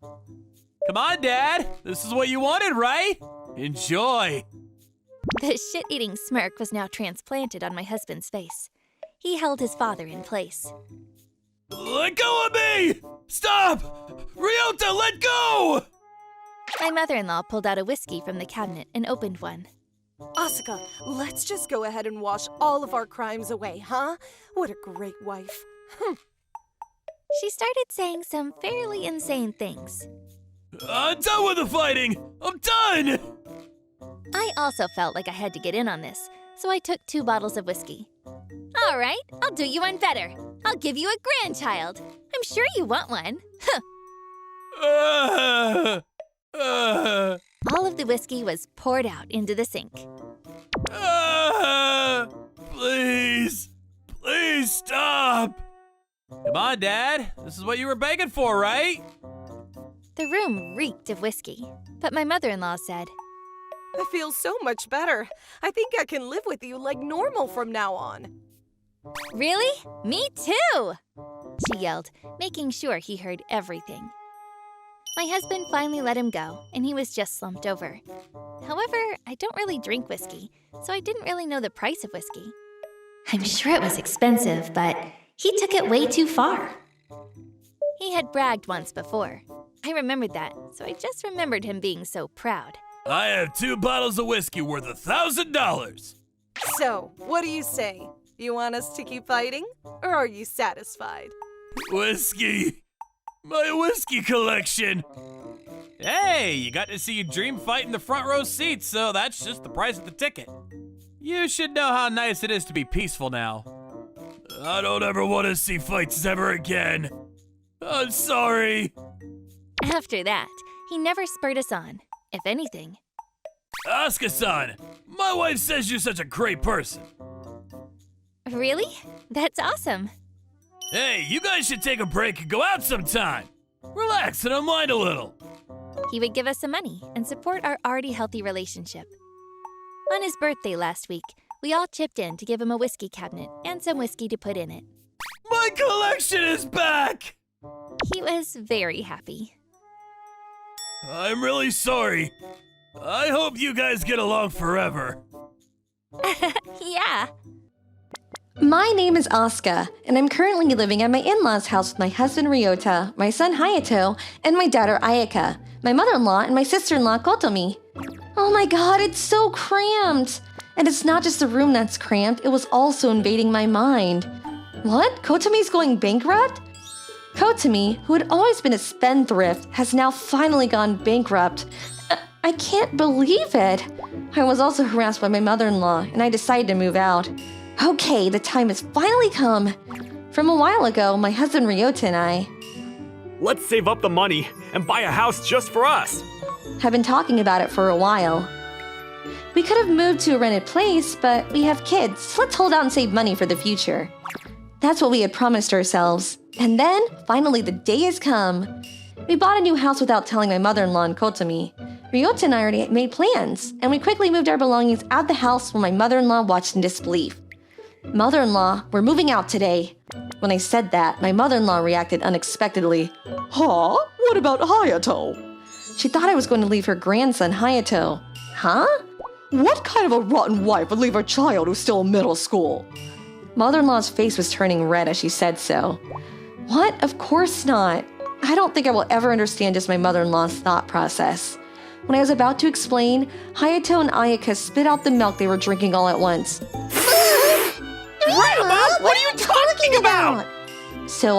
Come on, Dad. This is what you wanted, right? Enjoy. The shit-eating smirk was now transplanted on my husband's face. He held his father in place. Let go of me! Stop! Ryota, let go! My mother-in-law pulled out a whiskey from the cabinet and opened one. Asuka, let's just go ahead and wash all of our crimes away, huh? What a great wife. She started saying some fairly insane things. I'm done with the fighting! I'm done! I also felt like I had to get in on this, so I took 2 bottles of whiskey. All right, I'll do you one better. I'll give you a grandchild. I'm sure you want one. All of the whiskey was poured out into the sink. Please. Please stop. Come on, Dad. This is what you were begging for, right? The room reeked of whiskey, but my mother-in-law said, I feel so much better. I think I can live with you like normal from now on. Really? Me too! She yelled, making sure he heard everything. My husband finally let him go, and he was just slumped over. However, I don't really drink whiskey, so I didn't really know the price of whiskey. I'm sure it was expensive, but he took it way too far. He had bragged once before. I remembered that, so I just remembered him being so proud. I have 2 bottles of whiskey worth $1,000. So, what do you say? You want us to keep fighting, or are you satisfied? Whiskey. My whiskey collection. Hey, you got to see your dream fight in the front row seats, so that's just the price of the ticket. You should know how nice it is to be peaceful now. I don't ever want to see fights ever again. I'm sorry. After that, he never spurred us on, if anything. Asuka-san, my wife says you're such a great person. Really? That's awesome. Hey, you guys should take a break and go out sometime. Relax and unwind a little. He would give us some money and support our already healthy relationship. On his birthday last week, we all chipped in to give him a whiskey cabinet and some whiskey to put in it. My collection is back! He was very happy. I'm really sorry. I hope you guys get along forever. Yeah. My name is Aska, and I'm currently living at my in-laws' house with my husband Ryota, my son Hayato, and my daughter Ayaka, my mother-in-law, and my sister-in-law Kotomi. Oh my god, it's so cramped! And it's not just the room that's cramped, it was also invading my mind. What? Kotomi's going bankrupt? Kotomi, who had always been a spendthrift, has now finally gone bankrupt. I can't believe it! I was also harassed by my mother-in-law, and I decided to move out. Okay, the time has finally come. From a while ago, my husband Ryota and I Let's save up the money and buy a house just for us. have been talking about it for a while. We could have moved to a rented place, but we have kids, so let's hold out and save money for the future. That's what we had promised ourselves. And then, finally, the day has come. We bought a new house without telling my mother-in-law and Kotomi. Ryota and I already made plans, and we quickly moved our belongings out of the house while my mother-in-law watched in disbelief. Mother-in-law, we're moving out today. When I said that, my mother-in-law reacted unexpectedly. Huh? What about Hayato? She thought I was going to leave her grandson, Hayato. Huh? What kind of a rotten wife would leave her child who's still in middle school? Mother-in-law's face was turning red as she said so. What? Of course not. I don't think I will ever understand just my mother-in-law's thought process. When I was about to explain, Hayato and Ayaka spit out the milk they were drinking all at once. Grandma, what are you talking about? So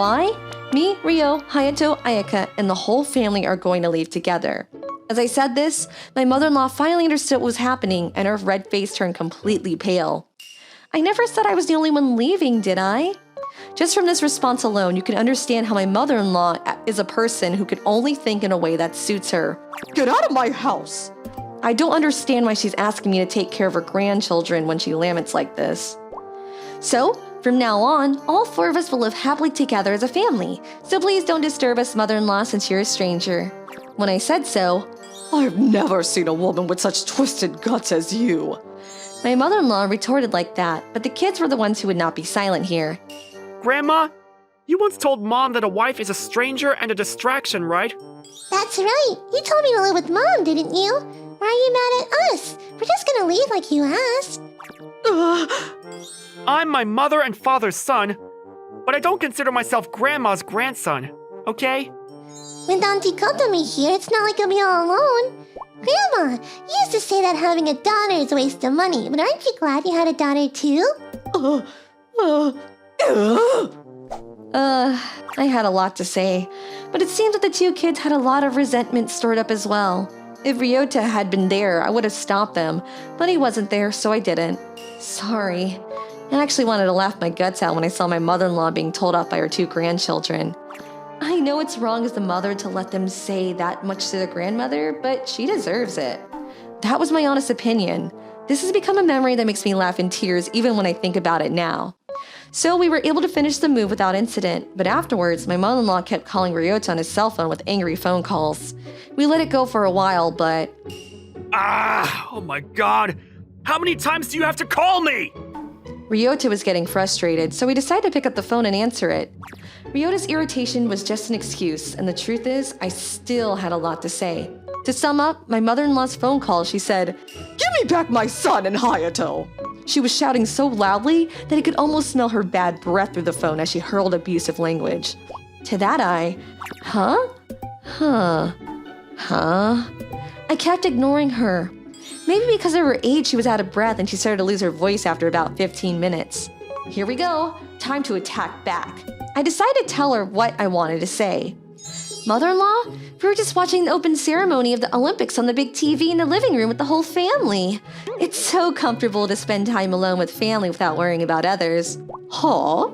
me, Ryo, Hayato, Ayaka, and the whole family are going to leave together. As I said this, my mother-in-law finally understood what was happening and her red face turned completely pale. I never said I was the only one leaving, did I? Just from this response alone, you can understand how my mother-in-law is a person who can only think in a way that suits her. Get out of my house! I don't understand why she's asking me to take care of her grandchildren when she laments like this. So, from now on, all 4 of us will live happily together as a family. So please don't disturb us, mother-in-law, since you're a stranger. When I said so, I've never seen a woman with such twisted guts as you. my mother-in-law retorted like that, but the kids were the ones who would not be silent here. Grandma, you once told Mom that a wife is a stranger and a distraction, right? That's right. You told me to live with Mom, didn't you? Why are you mad at us? We're just gonna leave like you asked. I'm my mother and father's son, but I don't consider myself Grandma's grandson, okay? With Auntie Kotomi here, it's not like you'll be all alone. Grandma, you used to say that having a daughter is a waste of money, but aren't you glad you had a daughter too? I had a lot to say, but it seemed that the 2 kids had a lot of resentment stored up as well. If Ryota had been there, I would have stopped them, but he wasn't there, so I didn't. Sorry. I actually wanted to laugh my guts out when I saw my mother-in-law being told off by her 2 grandchildren. I know it's wrong as the mother to let them say that much to their grandmother, but she deserves it. That was my honest opinion. This has become a memory that makes me laugh in tears even when I think about it now. So we were able to finish the move without incident, but afterwards, my mother-in-law kept calling Ryota on his cell phone with angry phone calls. We let it go for a while, but... Oh my god! How many times do you have to call me? Ryota was getting frustrated, so we decided to pick up the phone and answer it. Ryota's irritation was just an excuse, and the truth is, I still had a lot to say. To sum up, my mother-in-law's phone call, she said, Give me back my son and Hayato. She was shouting so loudly that I could almost smell her bad breath through the phone as she hurled abusive language. To that I kept ignoring her. Maybe because of her age she was out of breath and she started to lose her voice after about 15 minutes. Here we go, time to attack back. I decided to tell her what I wanted to say. Mother-in-law, we were just watching the open ceremony of the Olympics on the big TV in the living room with the whole family. It's so comfortable to spend time alone with family without worrying about others. Huh?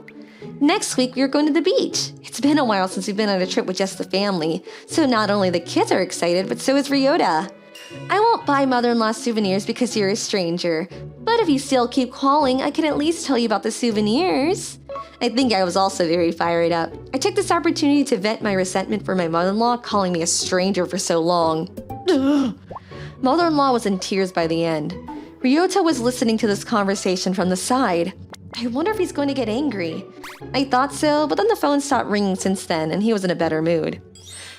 Next week, we are going to the beach. It's been a while since we've been on a trip with just the family, so not only the kids are excited, but so is Ryota. I won't buy mother-in-law souvenirs because you're a stranger, but if you still keep calling, I can at least tell you about the souvenirs. I think I was also very fired up. I took this opportunity to vent my resentment for my mother-in-law calling me a stranger for so long. Mother-in-law was in tears by the end. Ryota was listening to this conversation from the side. I wonder if he's going to get angry. I thought so, but then the phone stopped ringing since then, and he was in a better mood.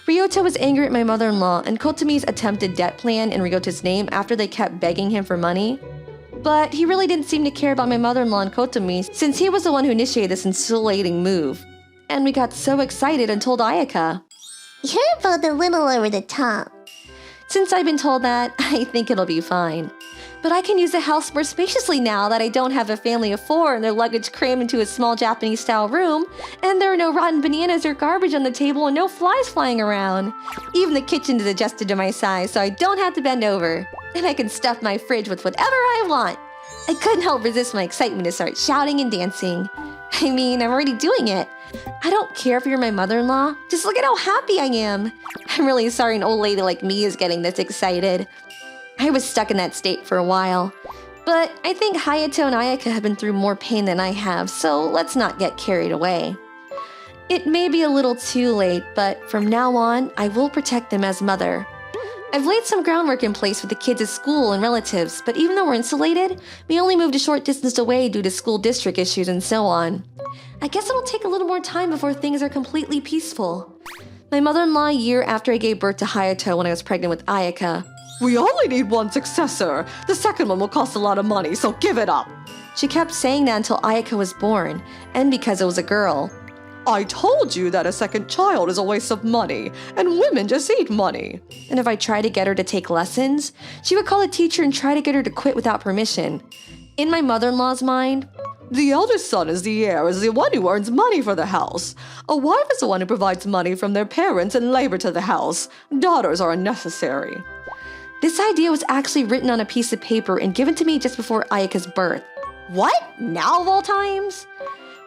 Ryota was angry at my mother-in-law and Kotomi's attempted debt plan in Ryota's name after they kept begging him for money. But he really didn't seem to care about my mother-in-law and Kotomi since he was the one who initiated this insulating move. And we got so excited and told Ayaka. You're both a little over the top. Since I've been told that, I think it'll be fine. But I can use the house more spaciously now that I don't have a family of 4 and their luggage crammed into a small Japanese-style room, and there are no rotten bananas or garbage on the table and no flies flying around. Even the kitchen is adjusted to my size, so I don't have to bend over. And I can stuff my fridge with whatever I want. I couldn't help resist my excitement to start shouting and dancing. I mean, I'm already doing it. I don't care if you're my mother-in-law. Just look at how happy I am. I'm really sorry an old lady like me is getting this excited. I was stuck in that state for a while. But I think Hayato and Ayaka have been through more pain than I have, so let's not get carried away. It may be a little too late, but from now on, I will protect them as mother. I've laid some groundwork in place with the kids at school and relatives, but even though we're insulated, we only moved a short distance away due to school district issues and so on. I guess it'll take a little more time before things are completely peaceful. My mother-in-law a year after I gave birth to Hayato when I was pregnant with Ayaka. We only need one successor. The second one will cost a lot of money, so give it up. She kept saying that until Ayaka was born, and because it was a girl. I told you that a second child is a waste of money, and women just eat money. And if I tried to get her to take lessons, she would call a teacher and try to get her to quit without permission. In my mother-in-law's mind, the eldest son is the heir, is the one who earns money for the house. A wife is the one who provides money from their parents and labor to the house. Daughters are unnecessary. This idea was actually written on a piece of paper and given to me just before Ayaka's birth. What? Now of all times?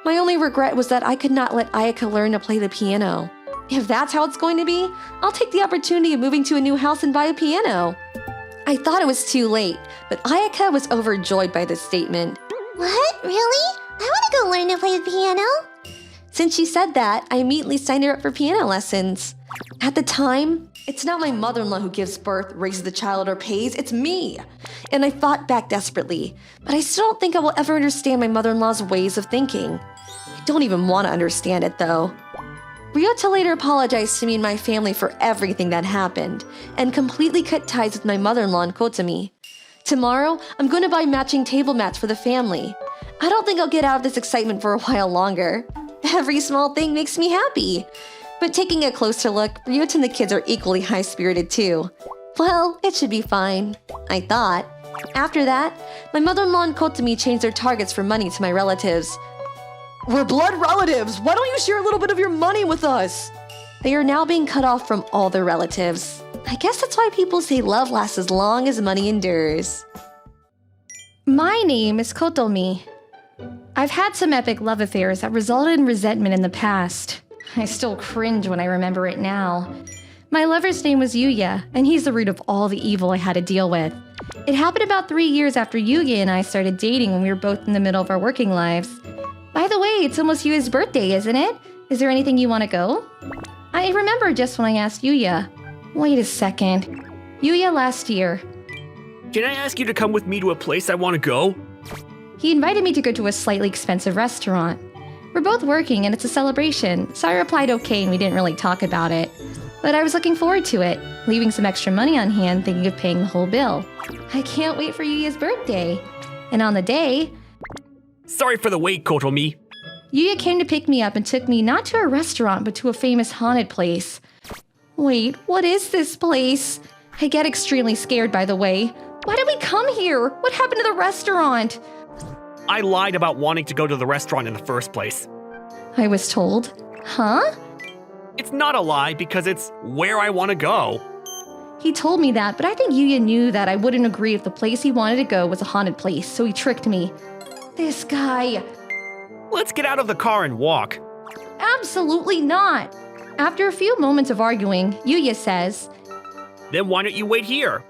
My only regret was that I could not let Ayaka learn to play the piano. If that's how it's going to be, I'll take the opportunity of moving to a new house and buy a piano. I thought it was too late, but Ayaka was overjoyed by this statement. What? Really? learn to play the piano? Since she said that, I immediately signed her up for piano lessons. At the time, it's not my mother-in-law who gives birth, raises the child, or pays, it's me. And I fought back desperately, but I still don't think I will ever understand my mother-in-law's ways of thinking. I don't even want to understand it, though. Ryota later apologized to me and my family for everything that happened, and completely cut ties with my mother-in-law and Kotomi. Tomorrow, I'm going to buy matching table mats for the family. I don't think I'll get out of this excitement for a while longer. Every small thing makes me happy. But taking a closer look, Ryota and the kids are equally high-spirited too. Well, it should be fine, I thought. After that, my mother-in-law and Kotomi changed their targets for money to my relatives. We're blood relatives! Why don't you share a little bit of your money with us? They are now being cut off from all their relatives. I guess that's why people say love lasts as long as money endures. My name is Kotomi. I've had some epic love affairs that resulted in resentment in the past. I still cringe when I remember it now. My lover's name was Yuya, and he's the root of all the evil I had to deal with. It happened about 3 years after Yuya and I started dating when we were both in the middle of our working lives. By the way, it's almost Yuya's birthday, isn't it? Is there anything you want to go? I remember just when I asked Yuya. Wait a second. Yuya last year. Can I ask you to come with me to a place I want to go? He invited me to go to a slightly expensive restaurant. We're both working and it's a celebration, so I replied okay and we didn't really talk about it. But I was looking forward to it, leaving some extra money on hand thinking of paying the whole bill. I can't wait for Yuya's birthday. And on the day... Sorry for the wait, Kotomi. Yuya came to pick me up and took me not to a restaurant but to a famous haunted place. Wait, what is this place? I get extremely scared, by the way. Why did we come here? What happened to the restaurant? I lied about wanting to go to the restaurant in the first place. I was told. Huh? It's not a lie because it's where I want to go. He told me that, but I think Yuya knew that I wouldn't agree if the place he wanted to go was a haunted place, so he tricked me. This guy. Let's get out of the car and walk. Absolutely not. After a few moments of arguing, Yuya says, Then why don't you wait here?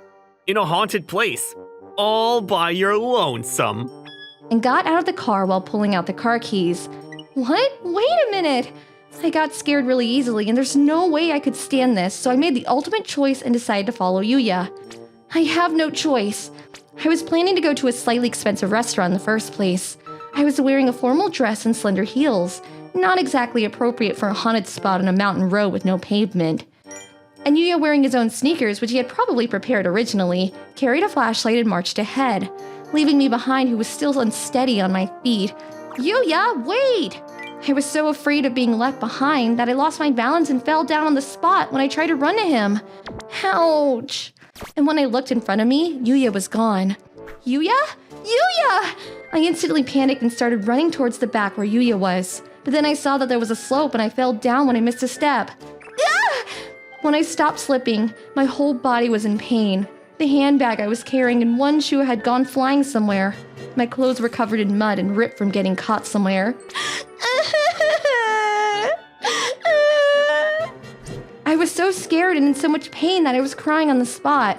In a haunted place. All by your lonesome. And got out of the car while pulling out the car keys. What? Wait a minute! I got scared really easily and there's no way I could stand this, so I made the ultimate choice and decided to follow Yuya. I have no choice. I was planning to go to a slightly expensive restaurant in the first place. I was wearing a formal dress and slender heels, not exactly appropriate for a haunted spot on a mountain road with no pavement. And Yuya, wearing his own sneakers, which he had probably prepared originally, carried a flashlight and marched ahead, leaving me behind who was still unsteady on my feet. Yuya, wait! I was so afraid of being left behind that I lost my balance and fell down on the spot when I tried to run to him. Ouch! And when I looked in front of me, Yuya was gone. Yuya? Yuya! I instantly panicked and started running towards the back where Yuya was. But then I saw that there was a slope and I fell down when I missed a step. Ah! When I stopped slipping, my whole body was in pain. The handbag I was carrying and one shoe had gone flying somewhere. My clothes were covered in mud and ripped from getting caught somewhere. I was so scared and in so much pain that I was crying on the spot.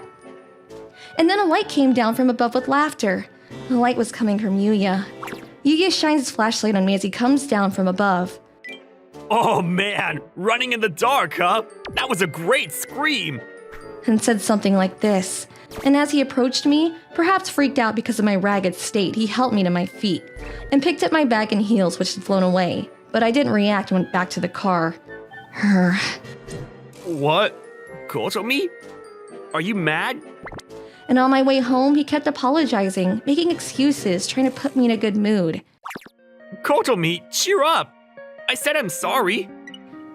And then a light came down from above with laughter. The light was coming from Yuya. Yuya shines his flashlight on me as he comes down from above. Oh man, running in the dark, huh? That was a great scream! And said something like this. And as he approached me, perhaps freaked out because of my ragged state, he helped me to my feet and picked up my bag and heels, which had flown away. But I didn't react and went back to the car. What? Kotomi? Are you mad? And on my way home, he kept apologizing, making excuses, trying to put me in a good mood. Kotomi, cheer up! I said I'm sorry.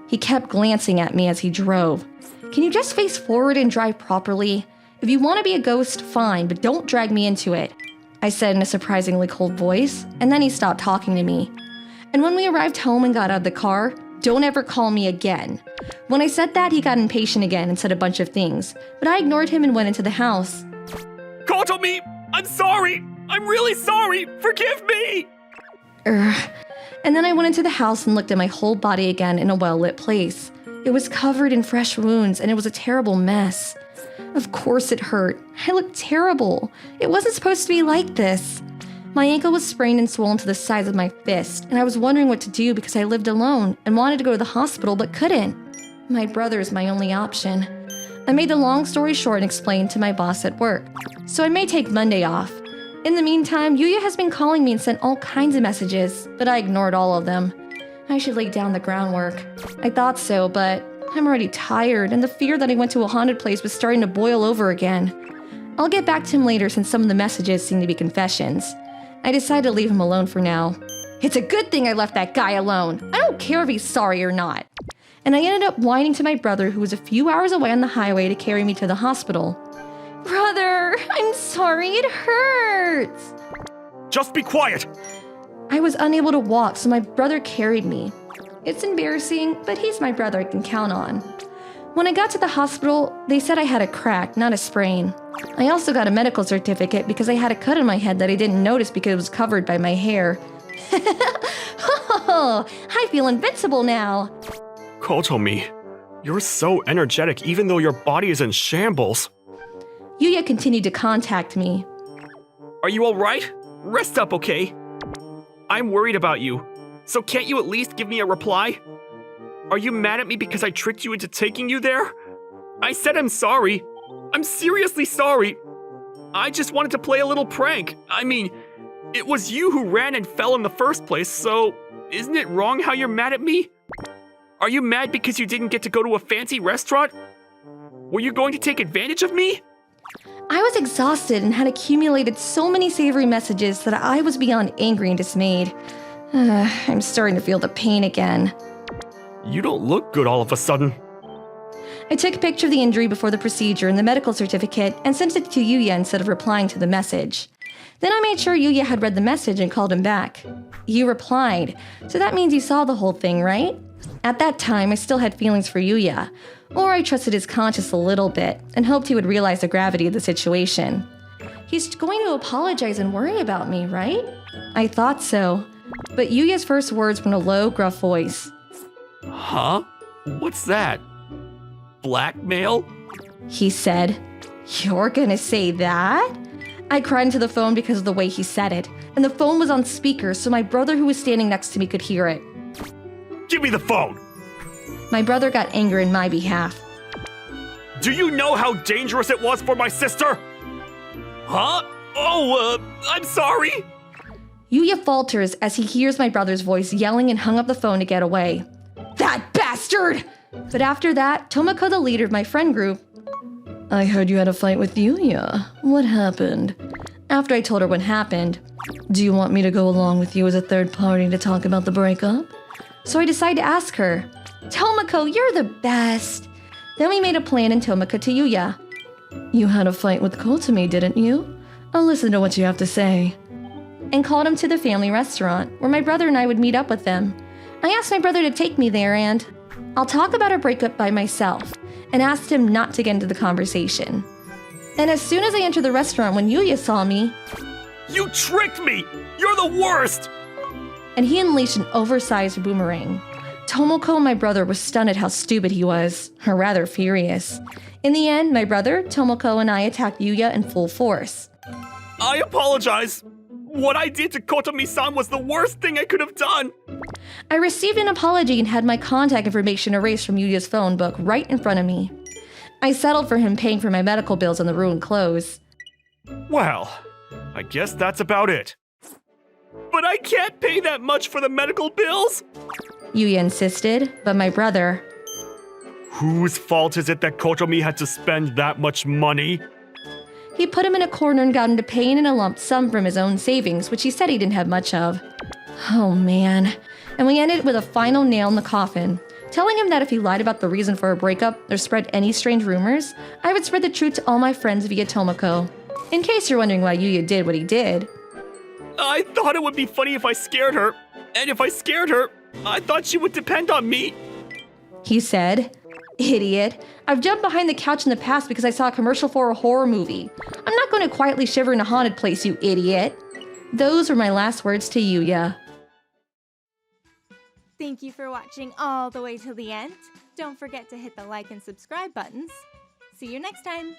He kept glancing at me as he drove. Can you just face forward and drive properly? If you want to be a ghost, fine, but don't drag me into it, I said in a surprisingly cold voice, and then he stopped talking to me. And when we arrived home and got out of the car, don't ever call me again. When I said that, he got impatient again and said a bunch of things, but I ignored him and went into the house. Kotomi, I'm sorry! I'm really sorry! Forgive me! And then I went into the house and looked at my whole body again in a well-lit place. It was covered in fresh wounds and it was a terrible mess. Of course it hurt. I looked terrible. It wasn't supposed to be like this. My ankle was sprained and swollen to the size of my fist, and I was wondering what to do because I lived alone and wanted to go to the hospital but couldn't. My brother is my only option. I made the long story short and explained to my boss at work, so I may take Monday off. In the meantime, Yuya has been calling me and sent all kinds of messages, but I ignored all of them. I should lay down the groundwork. I thought so, but I'm already tired, and the fear that I went to a haunted place was starting to boil over again. I'll get back to him later since some of the messages seem to be confessions. I decided to leave him alone for now. It's a good thing I left that guy alone. I don't care if he's sorry or not. And I ended up whining to my brother, who was a few hours away on the highway, to carry me to the hospital. Brother, I'm sorry, it hurts. Just be quiet! I was unable to walk, so my brother carried me. It's embarrassing, but he's my brother I can count on. When I got to the hospital, they said I had a crack, not a sprain. I also got a medical certificate because I had a cut on my head that I didn't notice because it was covered by my hair. Oh, I feel invincible now. Kotomi, you're so energetic even though your body is in shambles. Yuya continued to contact me. Are you alright? Rest up, okay? I'm worried about you, so can't you at least give me a reply? Are you mad at me because I tricked you into taking you there? I said I'm sorry. I'm seriously sorry. I just wanted to play a little prank. I mean, it was you who ran and fell in the first place, so isn't it wrong how you're mad at me? Are you mad because you didn't get to go to a fancy restaurant? Were you going to take advantage of me? I was exhausted and had accumulated so many savory messages that I was beyond angry and dismayed. I'm starting to feel the pain again. You don't look good all of a sudden. I took a picture of the injury before the procedure and the medical certificate and sent it to Yuya instead of replying to the message. Then I made sure Yuya had read the message and called him back. You replied, so that means you saw the whole thing, right? At that time, I still had feelings for Yuya, or I trusted his conscience a little bit and hoped he would realize the gravity of the situation. He's going to apologize and worry about me, right? I thought so, but Yuya's first words were in a low, gruff voice. Huh? What's that? Blackmail? He said. You're gonna say that? I cried into the phone because of the way he said it, and the phone was on speaker so my brother who was standing next to me could hear it. Give me the phone! My brother got angry in my behalf. Do you know how dangerous it was for my sister? Huh? I'm sorry! Yuya falters as he hears my brother's voice yelling and hung up the phone to get away. That bastard! But after that, Tomoko, the leader of my friend group, I heard you had a fight with Yuya. What happened? After I told her what happened, do you want me to go along with you as a third party to talk about the breakup? So I decided to ask her, Tomoko, you're the best. Then we made a plan and Tomoko to Yuya. You had a fight with Kotomi, didn't you? I'll listen to what you have to say. And called him to the family restaurant, where my brother and I would meet up with them. I asked my brother to take me there and I'll talk about our breakup by myself, and asked him not to get into the conversation. And as soon as I entered the restaurant when Yuya saw me, You tricked me! You're the worst! And he unleashed an oversized boomerang. Tomoko and my brother were stunned at how stupid he was, or rather furious. In the end, my brother, Tomoko, and I attacked Yuya in full force. I apologize! What I did to Kotomi-san was the worst thing I could have done! I received an apology and had my contact information erased from Yuya's phone book right in front of me. I settled for him paying for my medical bills and the ruined clothes. Well, I guess that's about it. But I can't pay that much for the medical bills! Yuya insisted, but my brother... Whose fault is it that Kotomi had to spend that much money? He put him in a corner and got him to pay in a lump sum from his own savings, which he said he didn't have much of. Oh man. And we ended with a final nail in the coffin, telling him that if he lied about the reason for our breakup or spread any strange rumors, I would spread the truth to all my friends via Tomoko. In case you're wondering why Yuya did what he did. I thought it would be funny if I scared her. And if I scared her, I thought she would depend on me. He said. Idiot. I've jumped behind the couch in the past because I saw a commercial for a horror movie. I'm not going to quietly shiver in a haunted place, you idiot. Those were my last words to Yuya. Thank you for watching all the way till the end. Don't forget to hit the like and subscribe buttons. See you next time.